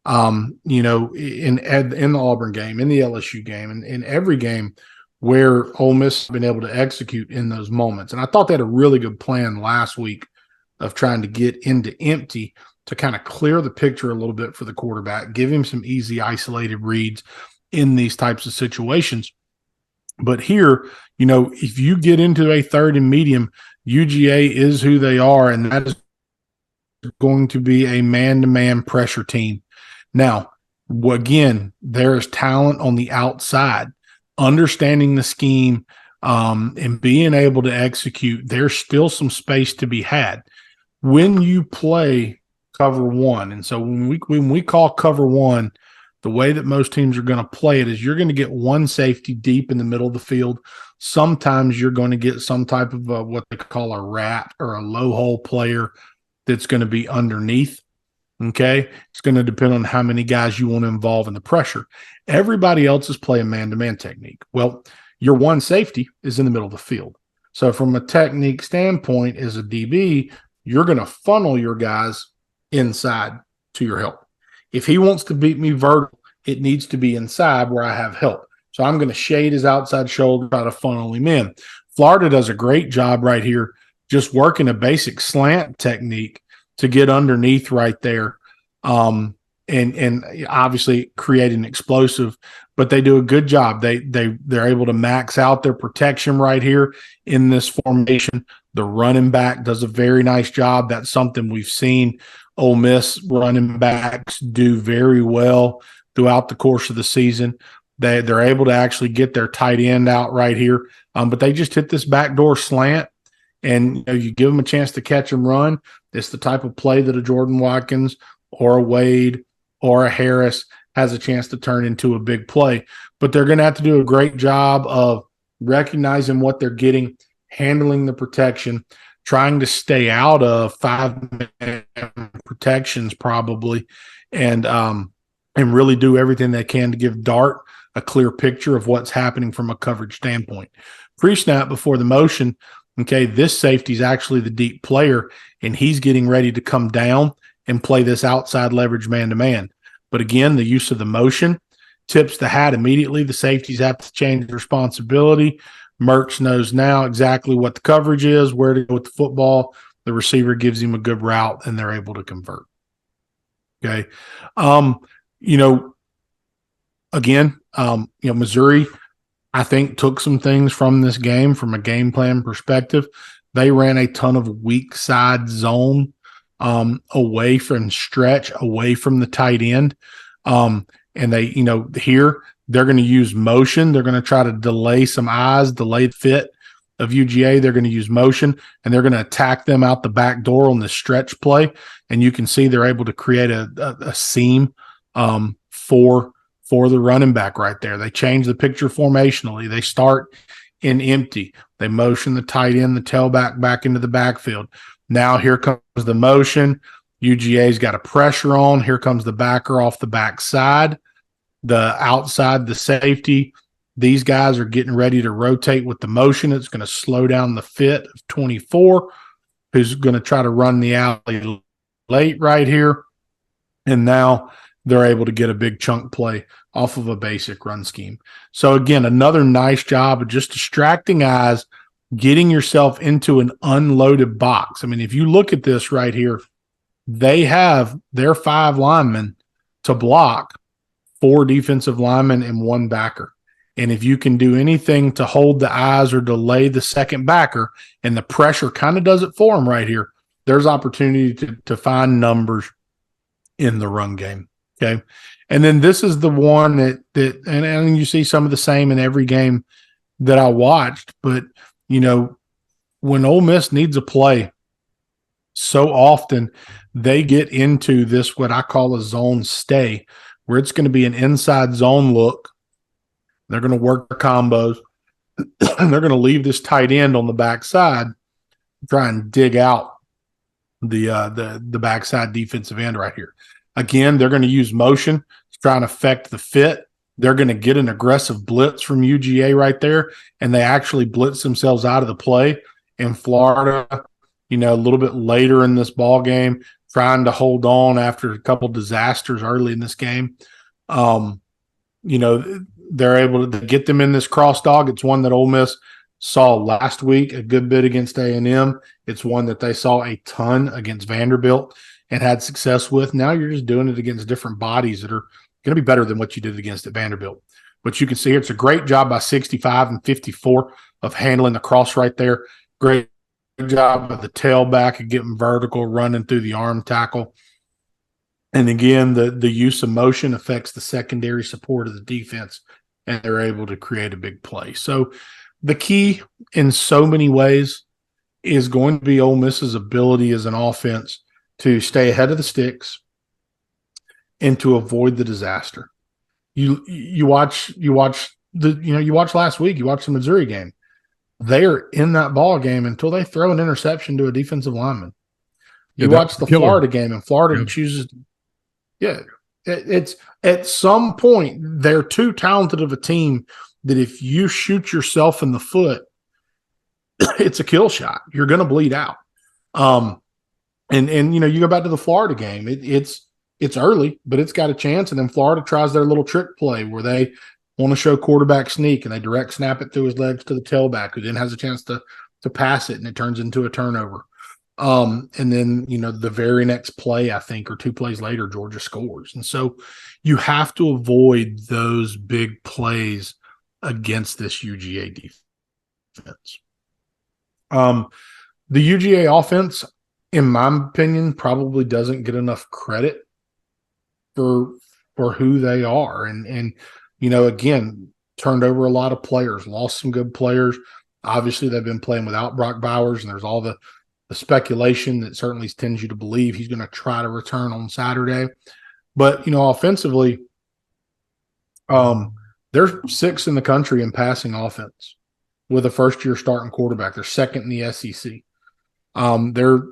you know, in the Auburn game, in the LSU game, and in every game where Ole Miss has been able to execute in those moments. And I thought they had a really good plan last week of trying to get into empty to kind of clear the picture a little bit for the quarterback, give him some easy isolated reads in these types of situations. But here, you know, if you get into a third and medium, UGA is who they are, and that is going to be a man-to-man pressure team. Now, again, there is talent on the outside. Understanding the scheme and being able to execute, there's still some space to be had. When you play cover one, and so when we call cover one, the way that most teams are going to play it is you're going to get one safety deep in the middle of the field. Sometimes you're going to get some type of what they call a rat or a low hole player that's going to be underneath. Okay. It's going to depend on how many guys you want to involve in the pressure. Everybody else is playing man-to-man technique. Well, your one safety is in the middle of the field. So from a technique standpoint, as a DB, you're going to funnel your guys inside to your help. If he wants to beat me vertical, it needs to be inside where I have help. So I'm going to shade his outside shoulder, try to funnel him in. Florida does a great job right here, just working a basic slant technique to get underneath right there, and obviously create an explosive. But they do a good job. They're able to max out their protection right here in this formation. The running back does a very nice job. That's something we've seen Ole Miss running backs do very well throughout the course of the season. They're able to actually get their tight end out right here, but they just hit this backdoor slant, and you know, you give them a chance to catch and run. It's the type of play that a Jordan Watkins or a Wade or a Harris has a chance to turn into a big play. But they're going to have to do a great job of recognizing what they're getting, handling the protection, trying to stay out of 5-man protections probably, and really do everything they can to give Dart a clear picture of what's happening from a coverage standpoint. Pre-snap before the motion, okay, this safety is actually the deep player, and he's getting ready to come down and play this outside leverage man-to-man. But again, the use of the motion tips the hat immediately. The safeties have to change responsibility. Mertz knows now exactly what the coverage is, where to go with the football. The receiver gives him a good route, and they're able to convert. Okay. You know, again, Missouri, I think, took some things from this game from a game plan perspective. They ran a ton of weak side zone away from stretch, away from the tight end. And they, you know, here – they're going to use motion. They're going to try to delay some eyes, delay the fit of UGA. They're going to use motion, and they're going to attack them out the back door on the stretch play. And you can see they're able to create a seam for the running back right there. They change the picture formationally. They start in empty. They motion the tight end, the tailback back into the backfield. Now here comes the motion. UGA's got a pressure on. Here comes the backer off the backside. The outside, the safety, these guys are getting ready to rotate with the motion. It's going to slow down the fit of 24, who's going to try to run the alley late right here. And now they're able to get a big chunk play off of a basic run scheme. So again, another nice job of just distracting eyes, getting yourself into an unloaded box. I mean, if you look at this right here, they have their 5 linemen to block 4 defensive linemen and 1 backer. And if you can do anything to hold the eyes or delay the second backer, and the pressure kind of does it for them right here, there's opportunity to find numbers in the run game. Okay. And then this is the one and you see some of the same in every game that I watched, but you know, when Ole Miss needs a play, so often they get into this, what I call a zone stay, where it's going to be an inside zone look. They're going to work their combos, and they're going to leave this tight end on the backside, try and dig out the backside defensive end right here. Again, they're going to use motion to try and affect the fit. They're going to get an aggressive blitz from UGA right there, and they actually blitz themselves out of the play. In Florida, a little bit later in this ball game, trying to hold on after a couple disasters early in this game. They're able to get them in this cross dog. It's one that Ole Miss saw last week a good bit against A&M. It's one that they saw a ton against Vanderbilt and had success with. Now you're just doing it against different bodies that are going to be better than what you did against at Vanderbilt. But you can see here, it's a great job by 65 and 54 of handling the cross right there. Great job of the tailback of getting vertical, running through the arm tackle. And again, the use of motion affects the secondary support of the defense, and they're able to create a big play. So the key in so many ways is going to be Ole Miss's ability as an offense to stay ahead of the sticks and to avoid the disaster. You watch last week, you watched the Missouri game. They are in that ball game until they throw an interception to a defensive lineman. You watch the Florida game, and Florida chooses. Yeah, it's at some point they're too talented of a team that if you shoot yourself in the foot, it's a kill shot. You're going to bleed out. You go back to the Florida game. It's early, but it's got a chance. And then Florida tries their little trick play where they want to show quarterback sneak, and they direct snap it through his legs to the tailback, who then has a chance to pass it, and it turns into a turnover. And then, the very next play, I think, or two plays later, Georgia scores. And so you have to avoid those big plays against this UGA defense. The UGA offense, in my opinion, probably doesn't get enough credit for who they are. And again, turned over a lot of players, lost some good players. Obviously, they've been playing without Brock Bowers, and there's all the speculation that certainly tends you to believe he's going to try to return on Saturday. But, offensively, they're sixth in the country in passing offense with a first-year starting quarterback. They're second in the SEC. They're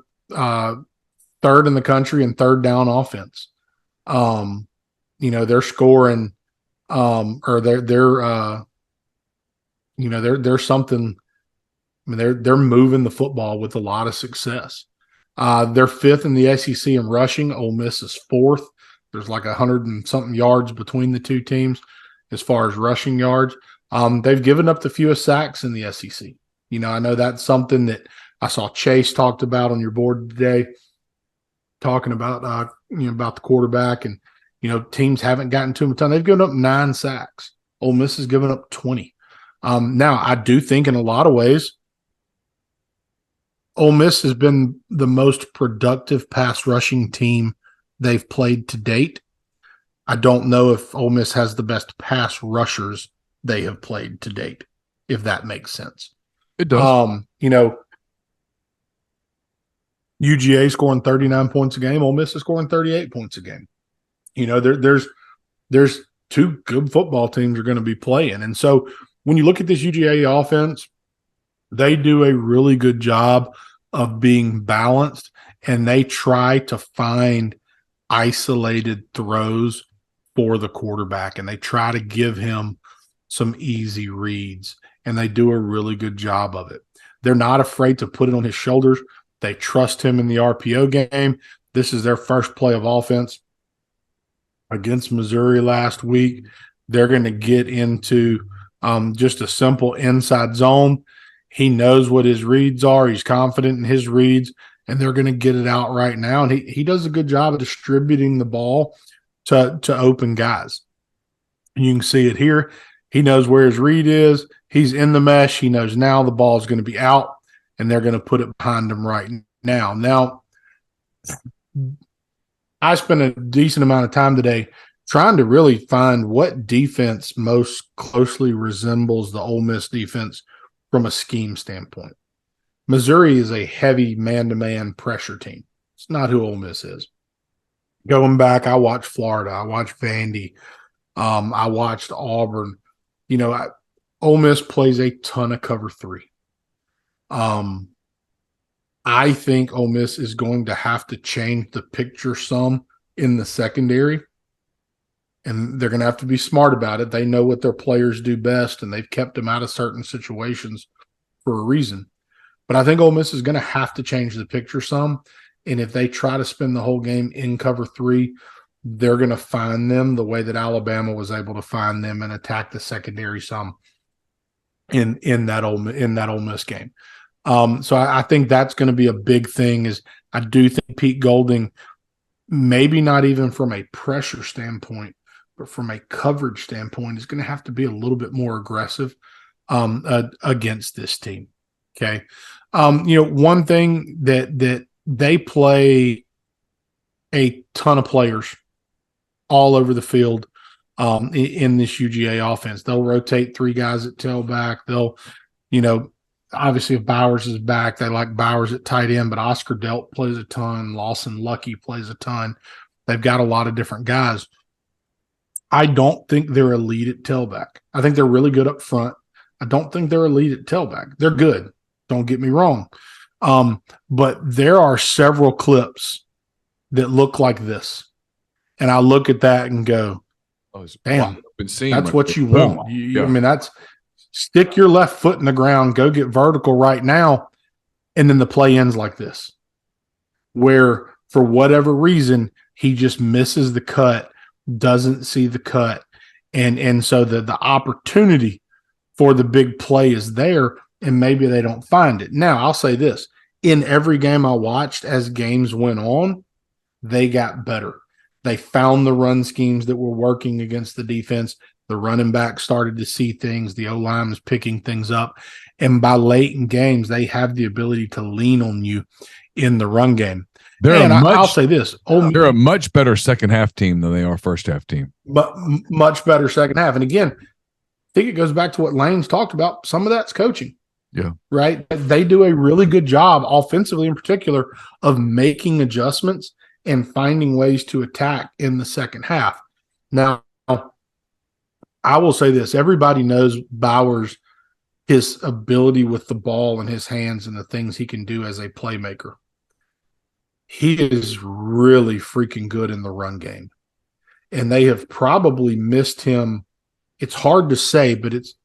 third in the country in third down offense. They're scoring they're something. I mean, they're moving the football with a lot of success. They're fifth in the SEC in rushing. Ole Miss is fourth. There's like 100 and something yards between the two teams as far as rushing yards. They've given up the fewest sacks in the SEC. I know that's something that I saw Chase talked about on your board today, talking about about the quarterback, and teams haven't gotten to him a ton. They've given up 9 sacks. Ole Miss has given up 20. Now, I do think in a lot of ways, Ole Miss has been the most productive pass rushing team they've played to date. I don't know if Ole Miss has the best pass rushers they have played to date, if that makes sense. It does. UGA scoring 39 points a game. Ole Miss is scoring 38 points a game. There's two good football teams you're going to be playing. And so when you look at this UGA offense, they do a really good job of being balanced, and they try to find isolated throws for the quarterback, and they try to give him some easy reads, and they do a really good job of it. They're not afraid to put it on his shoulders. They trust him in the RPO game. This is their first play of offense against Missouri last week. They're going to get into just a simple inside zone. He knows what his reads are. He's confident in his reads, and they're going to get it out right now. And he does a good job of distributing the ball to open guys. And you can see it here. He knows where his read is. He's in the mesh. He knows now the ball is going to be out, and they're going to put it behind him right now. Now, I spent a decent amount of time today trying to really find what defense most closely resembles the Ole Miss defense from a scheme standpoint. Missouri is a heavy man-to-man pressure team. It's not who Ole Miss is. Going back, I watched Florida. I watched Vandy. I watched Auburn. Ole Miss plays a ton of cover 3. I think Ole Miss is going to have to change the picture some in the secondary and they're going to have to be smart about it. They know what their players do best, and they've kept them out of certain situations for a reason. But I think Ole Miss is going to have to change the picture some. And if they try to spend the whole game in cover 3, they're going to find them the way that Alabama was able to find them and attack the secondary some in that Ole Miss game. So I think that's going to be a big thing. Is I do think Pete Golding, maybe not even from a pressure standpoint, but from a coverage standpoint, is going to have to be a little bit more aggressive against this team. Okay. One thing that they play a ton of players all over the field in this UGA offense. They'll rotate 3 guys at tailback. They'll, obviously if Bowers is back, they like Bowers at tight end, but Oscar Delp plays a ton. Lawson Lucky plays a ton. They've got a lot of different guys. I don't think they're elite at tailback. I think they're really good up front. I don't think they're elite at tailback. They're good. Don't get me wrong. But there are several clips that look like this. And I look at that and go, damn, that's what you want. I mean, that's stick your left foot in the ground, go get vertical right now. And then the play ends like this, where for whatever reason, he just misses the cut, doesn't see the cut. And so the opportunity for the big play is there, and maybe they don't find it. Now, I'll say this. In every game I watched as games went on, they got better. They found the run schemes that were working against the defense. The running back started to see things. The O-line was picking things up. And by late in games, they have the ability to lean on you in the run game. I'll say this. They're a much better second half team than they are first half team. But much better second half. And again, I think it goes back to what Lane's talked about. Some of that's coaching. Yeah. Right. They do a really good job, offensively in particular, of making adjustments and finding ways to attack in the second half. Now, I will say this. Everybody knows Bowers, his ability with the ball in his hands and the things he can do as a playmaker. He is really freaking good in the run game. And they have probably missed him. It's hard to say, but it's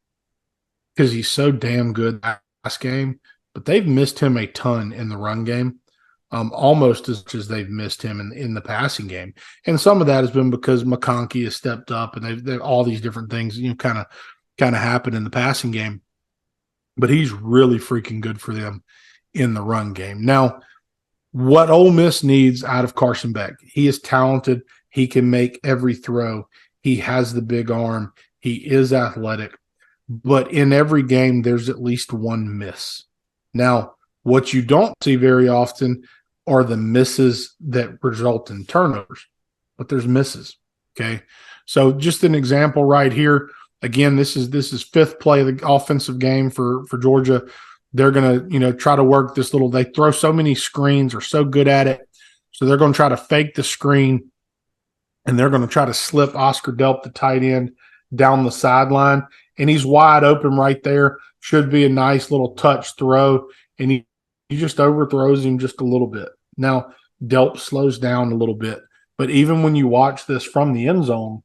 because he's so damn good last game. But they've missed him a ton in the run game. Almost as much as they've missed him in the passing game. And some of that has been because McConkey has stepped up, and they've all these different things, kind of happen in the passing game. But he's really freaking good for them in the run game. Now, what Ole Miss needs out of Carson Beck, he is talented. He can make every throw. He has the big arm. He is athletic. But in every game, there's at least one miss. Now, what you don't see very often are the misses that result in turnovers, but there's misses. Okay. So just an example right here. Again, this is fifth play of the offensive game for Georgia. They're going to, try to work this they throw so many screens, are so good at it. So they're going to try to fake the screen, and they're going to try to slip Oscar Delp, the tight end, down the sideline. And he's wide open right there. Should be a nice little touch throw. And he just overthrows him just a little bit. Now, Delp slows down a little bit. But even when you watch this from the end zone,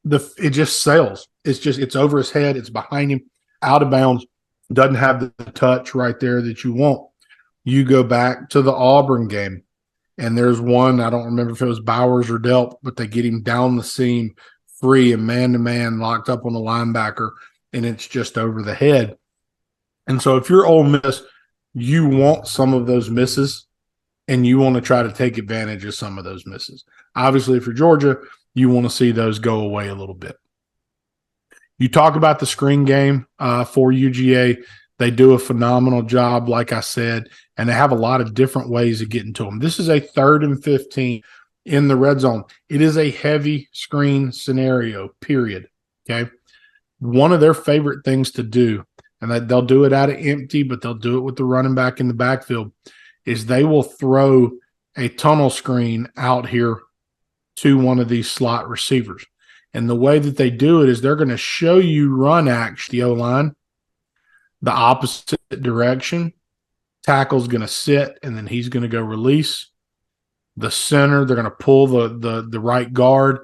it just sails. It's over his head. It's behind him, out of bounds. Doesn't have the touch right there that you want. You go back to the Auburn game, and there's one, I don't remember if it was Bowers or Delp, but they get him down the seam, free and man-to-man, locked up on the linebacker, and it's just over the head. And so if you're Ole Miss, you want some of those misses, and you want to try to take advantage of some of those misses. Obviously, if you're Georgia, you want to see those go away a little bit. You talk about the screen game for UGA. They do a phenomenal job, like I said, and they have a lot of different ways of getting to them. This is a 3rd and 15 in the red zone. It is a heavy screen scenario, period. Okay. One of their favorite things to do, and that they'll do it out of empty, but they'll do it with the running back in the backfield, is they will throw a tunnel screen out here to one of these slot receivers. And the way that they do it is they're going to show you run action, the O-line, the opposite direction. Tackle's going to sit, and then he's going to go release. the center, they're going to pull the right guard,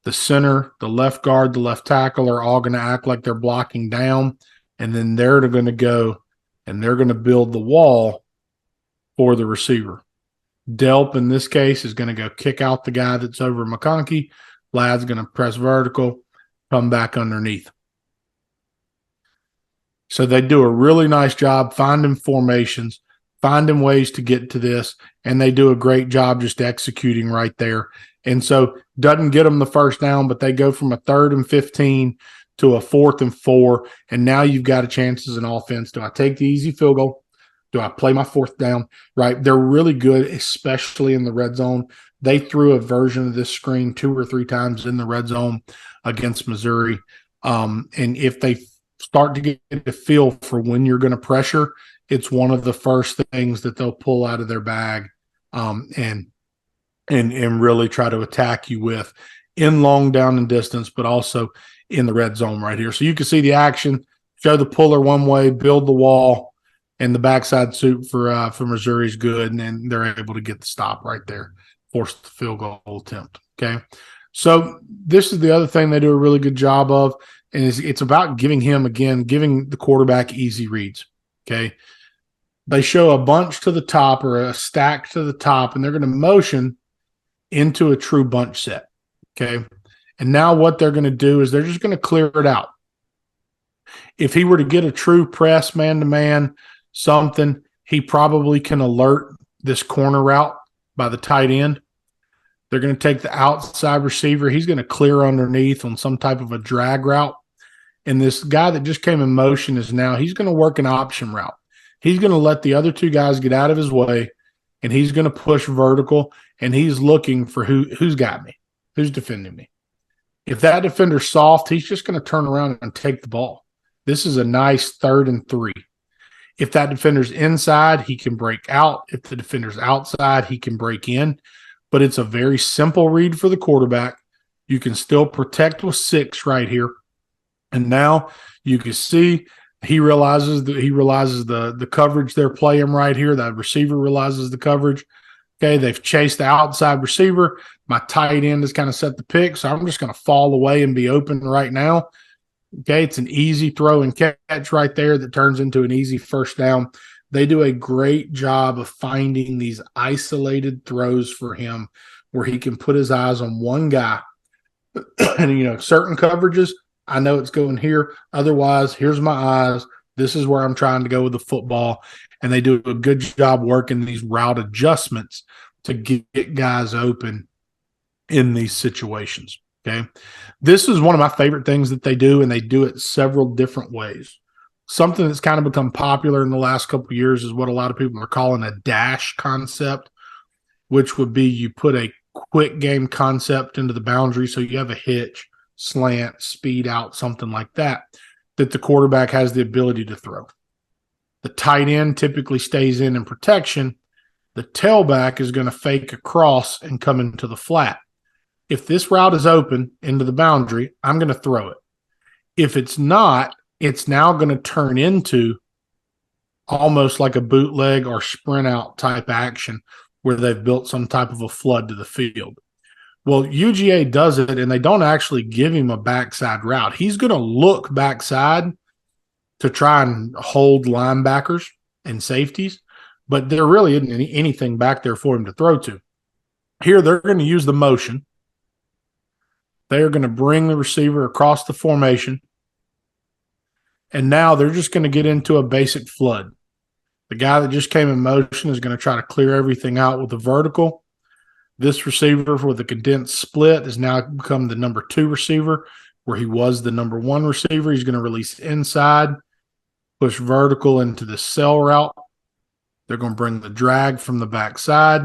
the center, the left guard, the left tackle are all going to act like they're blocking down. And then they're going to go and they're going to build the wall for the receiver. Delp, in this case, is going to go kick out the guy that's over McConkey. Ladd's going to press vertical, come back underneath. So they do a really nice job finding formations, finding ways to get to this, and they do a great job just executing right there. And so doesn't get them the first down, but they go from a 3rd and 15 to a 4th and 4, and now you've got a chance as an offense. Do I take the easy field goal? Do I play my 4th down? Right? They're really good, especially in the red zone. They threw a version of this screen 2 or 3 times in the red zone against Missouri. And if they start to get a feel for when you're going to pressure, it's one of the first things that they'll pull out of their bag and really try to attack you with in long down and distance, but also in the red zone right here. So you can see the action, show the puller one way, build the wall, and the backside suit for Missouri is good, and then they're able to get the stop right there, force the field goal attempt. Okay, so this is the other thing they do a really good job of, and it's about giving the quarterback easy reads. Okay, they show a bunch to the top or a stack to the top, and they're going to motion into a true bunch set. Okay, and now what they're going to do is they're just going to clear it out. If he were to get a true press man-to-man something, he probably can alert this corner route by the tight end. They're going to take the outside receiver. He's going to clear underneath on some type of a drag route. And this guy that just came in motion he's going to work an option route. He's going to let the other 2 guys get out of his way, and he's going to push vertical, and he's looking for who's got me, who's defending me. If that defender's soft, he's just going to turn around and take the ball. This is a nice 3rd and 3. If that defender's inside, he can break out. If the defender's outside, he can break in. But it's a very simple read for the quarterback. You can still protect with 6 right here. And now you can see he realizes the coverage they're playing right here. That receiver realizes the coverage. Okay, they've chased the outside receiver. My tight end has kind of set the pick, so I'm just going to fall away and be open right now. Okay, it's an easy throw and catch right there that turns into an easy first down. They do a great job of finding these isolated throws for him where he can put his eyes on one guy. And, certain coverages, I know it's going here. Otherwise, here's my eyes. This is where I'm trying to go with the football. And they do a good job working these route adjustments to get guys open in these situations. Okay. This is one of my favorite things that they do, and they do it several different ways. Something that's kind of become popular in the last couple of years is what a lot of people are calling a dash concept, which would be you put a quick game concept into the boundary. So you have a hitch, slant, speed out, something like that the quarterback has the ability to throw. The tight end typically stays in protection. The tailback is going to fake across and come into the flat. If this route is open into the boundary, I'm going to throw it. If it's not, it's now going to turn into almost like a bootleg or sprint out type action where they've built some type of a flood to the field. Well, UGA does it, and they don't actually give him a backside route. He's going to look backside to try and hold linebackers and safeties, but there really isn't anything back there for him to throw to. Here, they're going to use the motion. They are going to bring the receiver across the formation, and now they're just going to get into a basic flood. The guy that just came in motion is going to try to clear everything out with the vertical. This receiver with the condensed split has now become the number 2 receiver, where he was the number 1 receiver. He's going to release inside, push vertical into the cell route. They're going to bring the drag from the backside.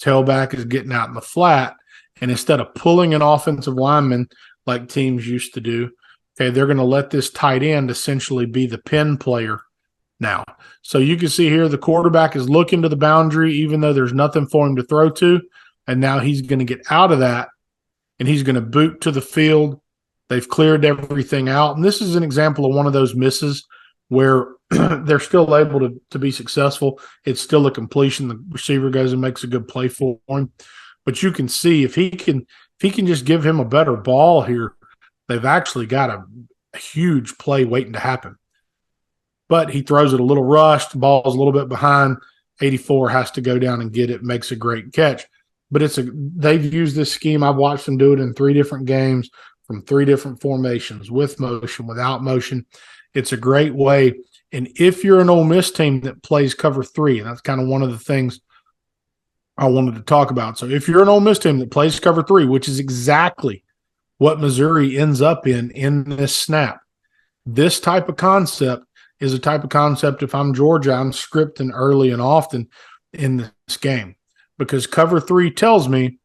Tailback is getting out in the flat. And instead of pulling an offensive lineman like teams used to do, okay, they're going to let this tight end essentially be the pin player now. So you can see here the quarterback is looking to the boundary even though there's nothing for him to throw to. And now he's going to get out of that, and he's going to boot to the field. They've cleared everything out. And this is an example of one of those misses where they're still able to be successful. It's still a completion. The receiver goes and makes a good play for him. But you can see if he can just give him a better ball here, they've actually got a huge play waiting to happen. But he throws it a little rushed, the ball is a little bit behind. 84 has to go down and get it, makes a great catch. But they've used this scheme. I've watched them do it in 3 different games from 3 different formations, with motion, without motion. It's a great way. And if you're an Ole Miss team that plays cover 3, and that's kind of one of the things I wanted to talk about. So if you're an Ole Miss team that plays cover 3, which is exactly what Missouri ends up in this snap, this type of concept is a type of concept, if I'm Georgia, I'm scripting early and often in this game, because cover 3 tells me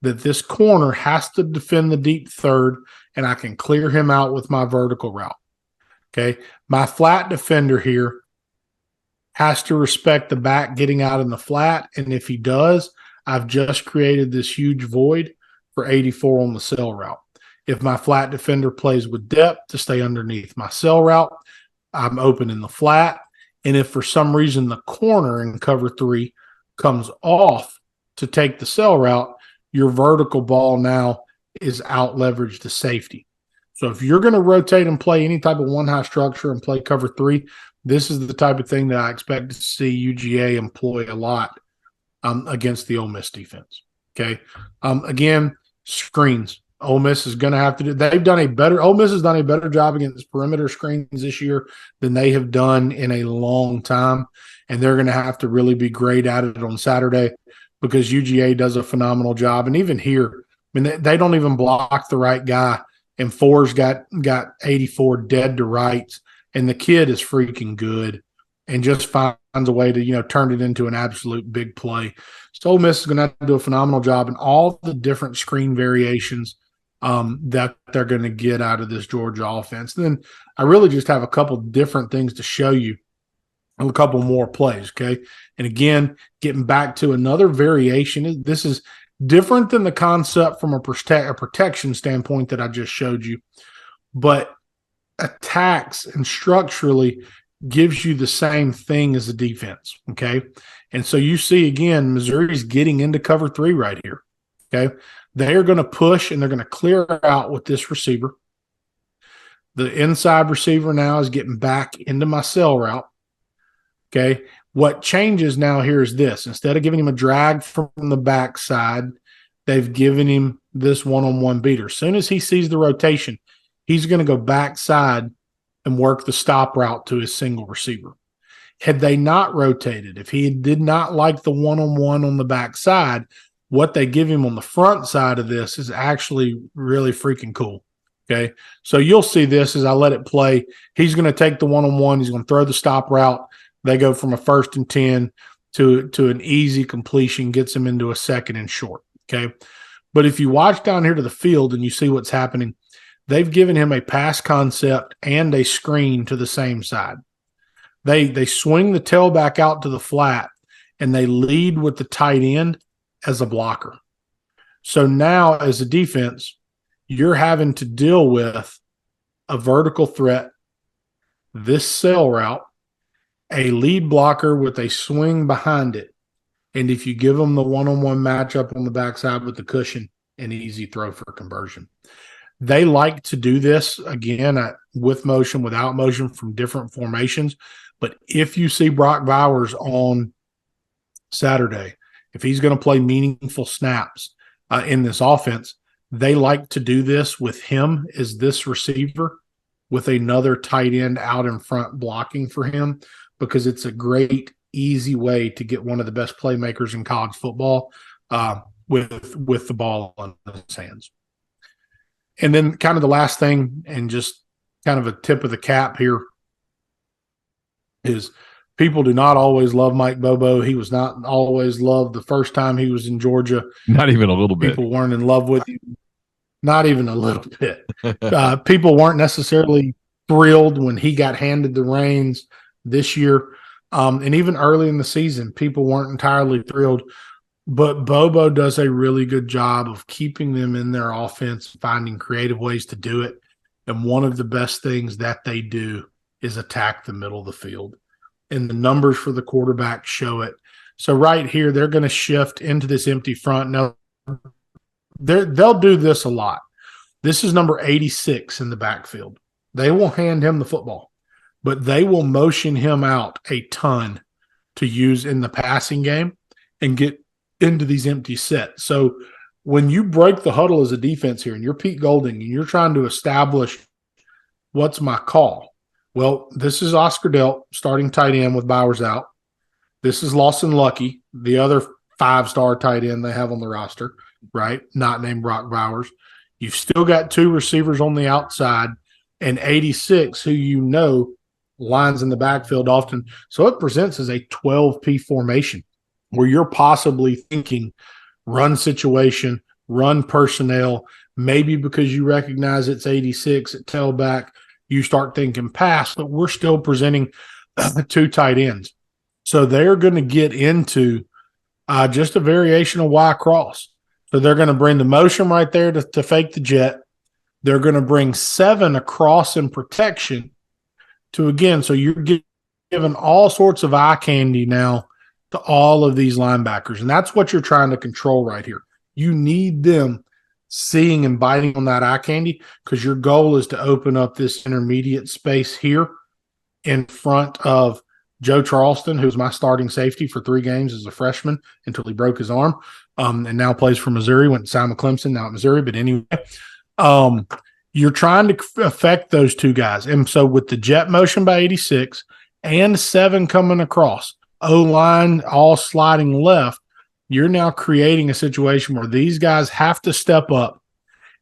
that this corner has to defend the deep third, and I can clear him out with my vertical route. Okay. My flat defender here has to respect the back getting out in the flat. And if he does, I've just created this huge void for 84 on the cell route. If my flat defender plays with depth to stay underneath my cell route, I'm open in the flat. And if for some reason the corner in cover 3 comes off to take the cell route, your vertical ball now is out leveraged to safety. So if you're going to rotate and play any type of one high structure and play cover 3, this is the type of thing that I expect to see UGA employ a lot against the Ole Miss defense. Okay. Again, screens. Ole Miss is going to have to do. Ole Miss has done a better job against perimeter screens this year than they have done in a long time, and they're going to have to really be great at it on Saturday, because UGA does a phenomenal job. And even here, I mean, they don't even block the right guy, and Four's got 84 dead to rights, and the kid is freaking good and just finds a way to, turn it into an absolute big play. So Ole Miss is going to have to do a phenomenal job in all the different screen variations that they're going to get out of this Georgia offense. And then I really just have a couple different things to show you, a couple more plays, okay? And again, getting back to another variation, this is different than the concept from a protection standpoint that I just showed you, but attacks and structurally gives you the same thing as the defense, okay? And so you see, again, Missouri's getting into cover 3 right here, okay? They are going to push and they're going to clear out with this receiver. The inside receiver now is getting back into my cell route, okay? What changes now here is this. Instead of giving him a drag from the backside, they've given him this one-on-one beater. As soon as he sees the rotation, he's going to go backside and work the stop route to his single receiver. Had they not rotated, if he did not like the one-on-one on the backside, what they give him on the front side of this is actually really freaking cool. Okay. So you'll see this as I let it play. He's going to take the one-on-one. He's going to throw the stop route. They go from a 1st and 10 to an easy completion, gets him into a 2nd and short. Okay. But if you watch down here to the field and you see what's happening, they've given him a pass concept and a screen to the same side. They swing the tailback out to the flat and they lead with the tight end as a blocker. So now as a defense, you're having to deal with a vertical threat, this cell route, a lead blocker with a swing behind it. And if you give them the one-on-one matchup on the backside with the cushion, an easy throw for conversion. They like to do this, again, with motion, without motion, from different formations. But if you see Brock Bowers on Saturday, if he's going to play meaningful snaps in this offense, they like to do this with him as this receiver with another tight end out in front blocking for him, because it's a great, easy way to get one of the best playmakers in college football with the ball in his hands. And then kind of the last thing, and just kind of a tip of the cap here, is people do not always love Mike Bobo. He was not always loved the first time he was in Georgia. Not even a little bit. People weren't in love with him. Not even a little bit. People weren't necessarily thrilled when he got handed the reins this year. And even early in the season, people weren't entirely thrilled. But Bobo does a really good job of keeping them in their offense, finding creative ways to do it. And one of the best things that they do is attack the middle of the field. And the numbers for the quarterback show it. So right here, they're going to shift into this empty front. Now, they'll do this a lot. This is number 86 in the backfield. They will hand him the football, but they will motion him out a ton to use in the passing game and get into these empty sets. So when you break the huddle as a defense here and you're Pete Golding and you're trying to establish what's my call, well, this is Oscar Delp, starting tight end with Bowers out. This is Lawson Lucky, the other 5-star tight end they have on the roster, right? Not named Brock Bowers. You've still got 2 receivers on the outside and 86 who you know lines in the backfield often. So it presents as a 12P formation where you're possibly thinking run situation, run personnel, maybe because you recognize it's 86 at tailback, you start thinking pass, but we're still presenting 2 tight ends. So they're going to get into just a variation of Y cross. So they're going to bring the motion right there to fake the jet. They're going to bring 7 across in protection to, again, so you're giving all sorts of eye candy now to all of these linebackers. And that's what you're trying to control right here. You need them seeing and biting on that eye candy because your goal is to open up this intermediate space here in front of Joe Charleston, who's my starting safety for 3 games as a freshman until he broke his arm, and now plays for Missouri, went to Simon Clemson, now at Missouri. But anyway, you're trying to affect those 2 guys. And so with the jet motion by 86 and 7 coming across, O-line all sliding left, you're now creating a situation where these guys have to step up,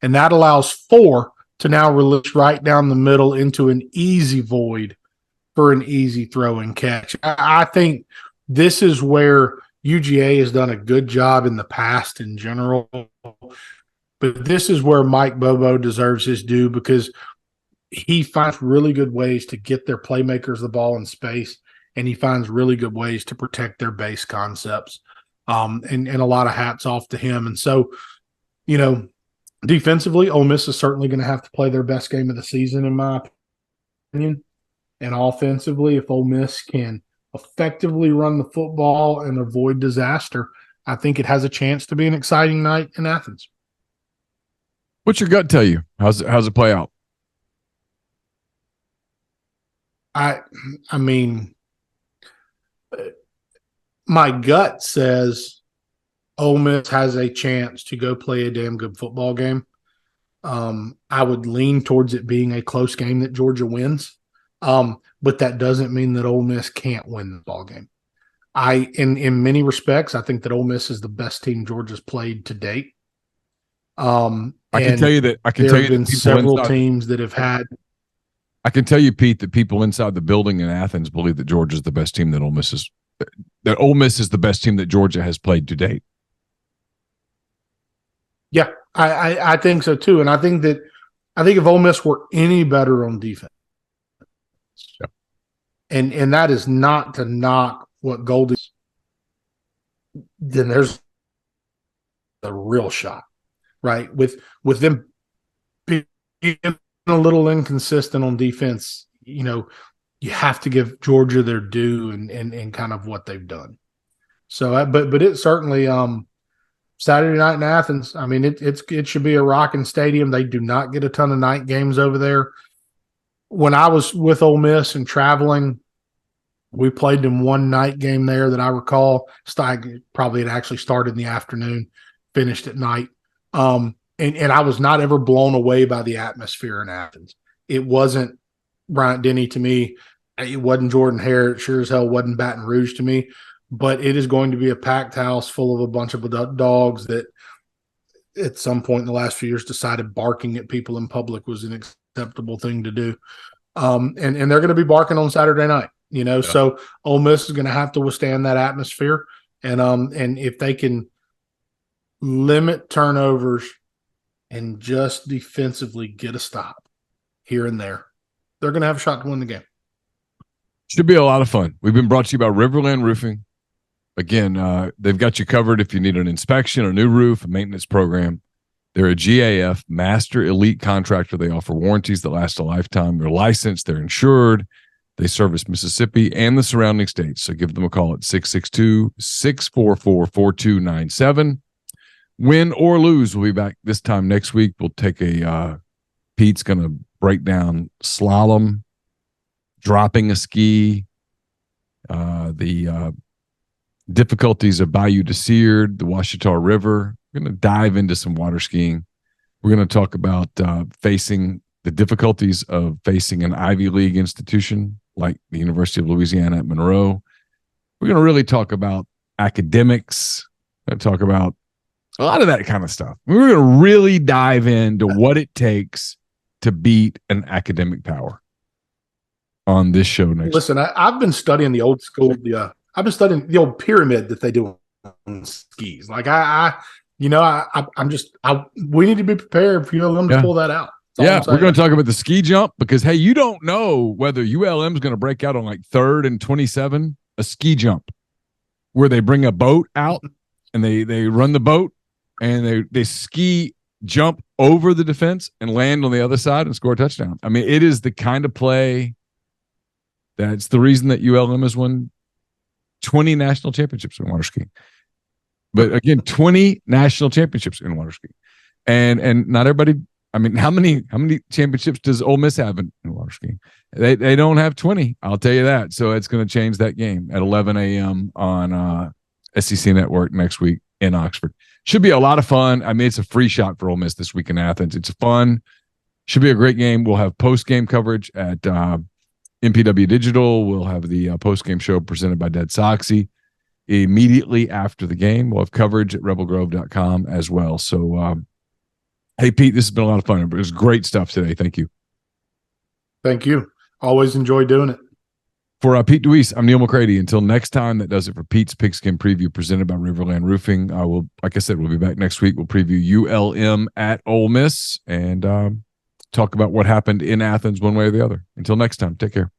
and that allows 4 to now release right down the middle into an easy void for an easy throw and catch. I think this is where UGA has done a good job in the past in general, but this is where Mike Bobo deserves his due because he finds really good ways to get their playmakers the ball in space, and he finds really good ways to protect their base concepts. And a lot of hats off to him. And so, you know, defensively, Ole Miss is certainly going to have to play their best game of the season, in my opinion. And offensively, if Ole Miss can effectively run the football and avoid disaster, I think it has a chance to be an exciting night in Athens. What's your gut tell you? How's it play out? I mean, my gut says Ole Miss has a chance to go play a damn good football game. I would lean towards it being a close game that Georgia wins. But that doesn't mean that Ole Miss can't win the ball game. In many respects, I think that Ole Miss is the best team Georgia's played to date. I can tell you that there have been several teams that have had. I can tell you, Pete, that people inside the building in Athens believe that Georgia's the best team that Ole Miss is. That Ole Miss is the best team that Georgia has played to date. Yeah, I think so too, and I think if Ole Miss were any better on defense, yeah. and that is not to knock what Goldie, then there's a real shot, right? With them being a little inconsistent on defense, you know, you have to give Georgia their due and kind of what they've done. So, but it's certainly Saturday night in Athens. I mean, it should be a rocking stadium. They do not get a ton of night games over there. When I was with Ole Miss and traveling, we played in one night game there that I recall. Probably it actually started in the afternoon, finished at night. And I was not ever blown away by the atmosphere in Athens. It wasn't Bryant Denny to me. It wasn't Jordan Hare. It sure as hell wasn't Baton Rouge to me. But it is going to be a packed house full of a bunch of dogs that at some point in the last few years decided barking at people in public was an acceptable thing to do. And they're going to be barking on Saturday night, you know. Yeah. So Ole Miss is going to have to withstand that atmosphere. And if they can limit turnovers and just defensively get a stop here and there, they're going to have a shot to win the game. Should be a lot of fun. We've been brought to you by RiverLand Roofing. Again, they've got you covered if you need an inspection, a new roof, a maintenance program. They're a GAF, Master Elite Contractor. They offer warranties that last a lifetime. They're licensed. They're insured. They service Mississippi and the surrounding states. So give them a call at 662-644-4297. Win or lose, we'll be back this time next week. We'll take Pete's going to break down slalom, dropping a ski, the difficulties of Bayou de Seard, the Ouachita River. We're going to dive into some water skiing. We're going to talk about facing the difficulties of facing an Ivy League institution like the University of Louisiana at Monroe. We're going to really talk about academics. We're going to talk about a lot of that kind of stuff. We're going to really dive into what it takes to beat an academic power on this show next. Listen, I've been studying the old school. I've been studying the old pyramid that they do on skis. Like we need to be prepared for ULM to pull that out. Yeah, we're going to talk about the ski jump because, hey, you don't know whether ULM is going to break out on like 3rd and 27, a ski jump where they bring a boat out and they run the boat and they ski jump over the defense and land on the other side and score a touchdown. I mean, it is the kind of play that's the reason that ULM has won 20 national championships in water skiing. But again, 20 national championships in water skiing. And not everybody. I mean, how many championships does Ole Miss have in water skiing? They don't have 20. I'll tell you that. So it's going to change that game at 11 a.m. on SEC Network next week in Oxford. Should be a lot of fun. I mean, it's a free shot for Ole Miss this week in Athens. It's fun. Should be a great game. We'll have post-game coverage at MPW Digital. We'll have the post-game show presented by Dead Soxy. Immediately after the game, we'll have coverage at rebelgrove.com as well. So, hey, Pete, this has been a lot of fun. It was great stuff today. Thank you. Thank you. Always enjoy doing it. For Pete DeWeese, I'm Neil McCready. Until next time, that does it for Pete's Pigskin Preview presented by RiverLand Roofing. Like I said, we'll be back next week. We'll preview ULM at Ole Miss and talk about what happened in Athens one way or the other. Until next time, take care.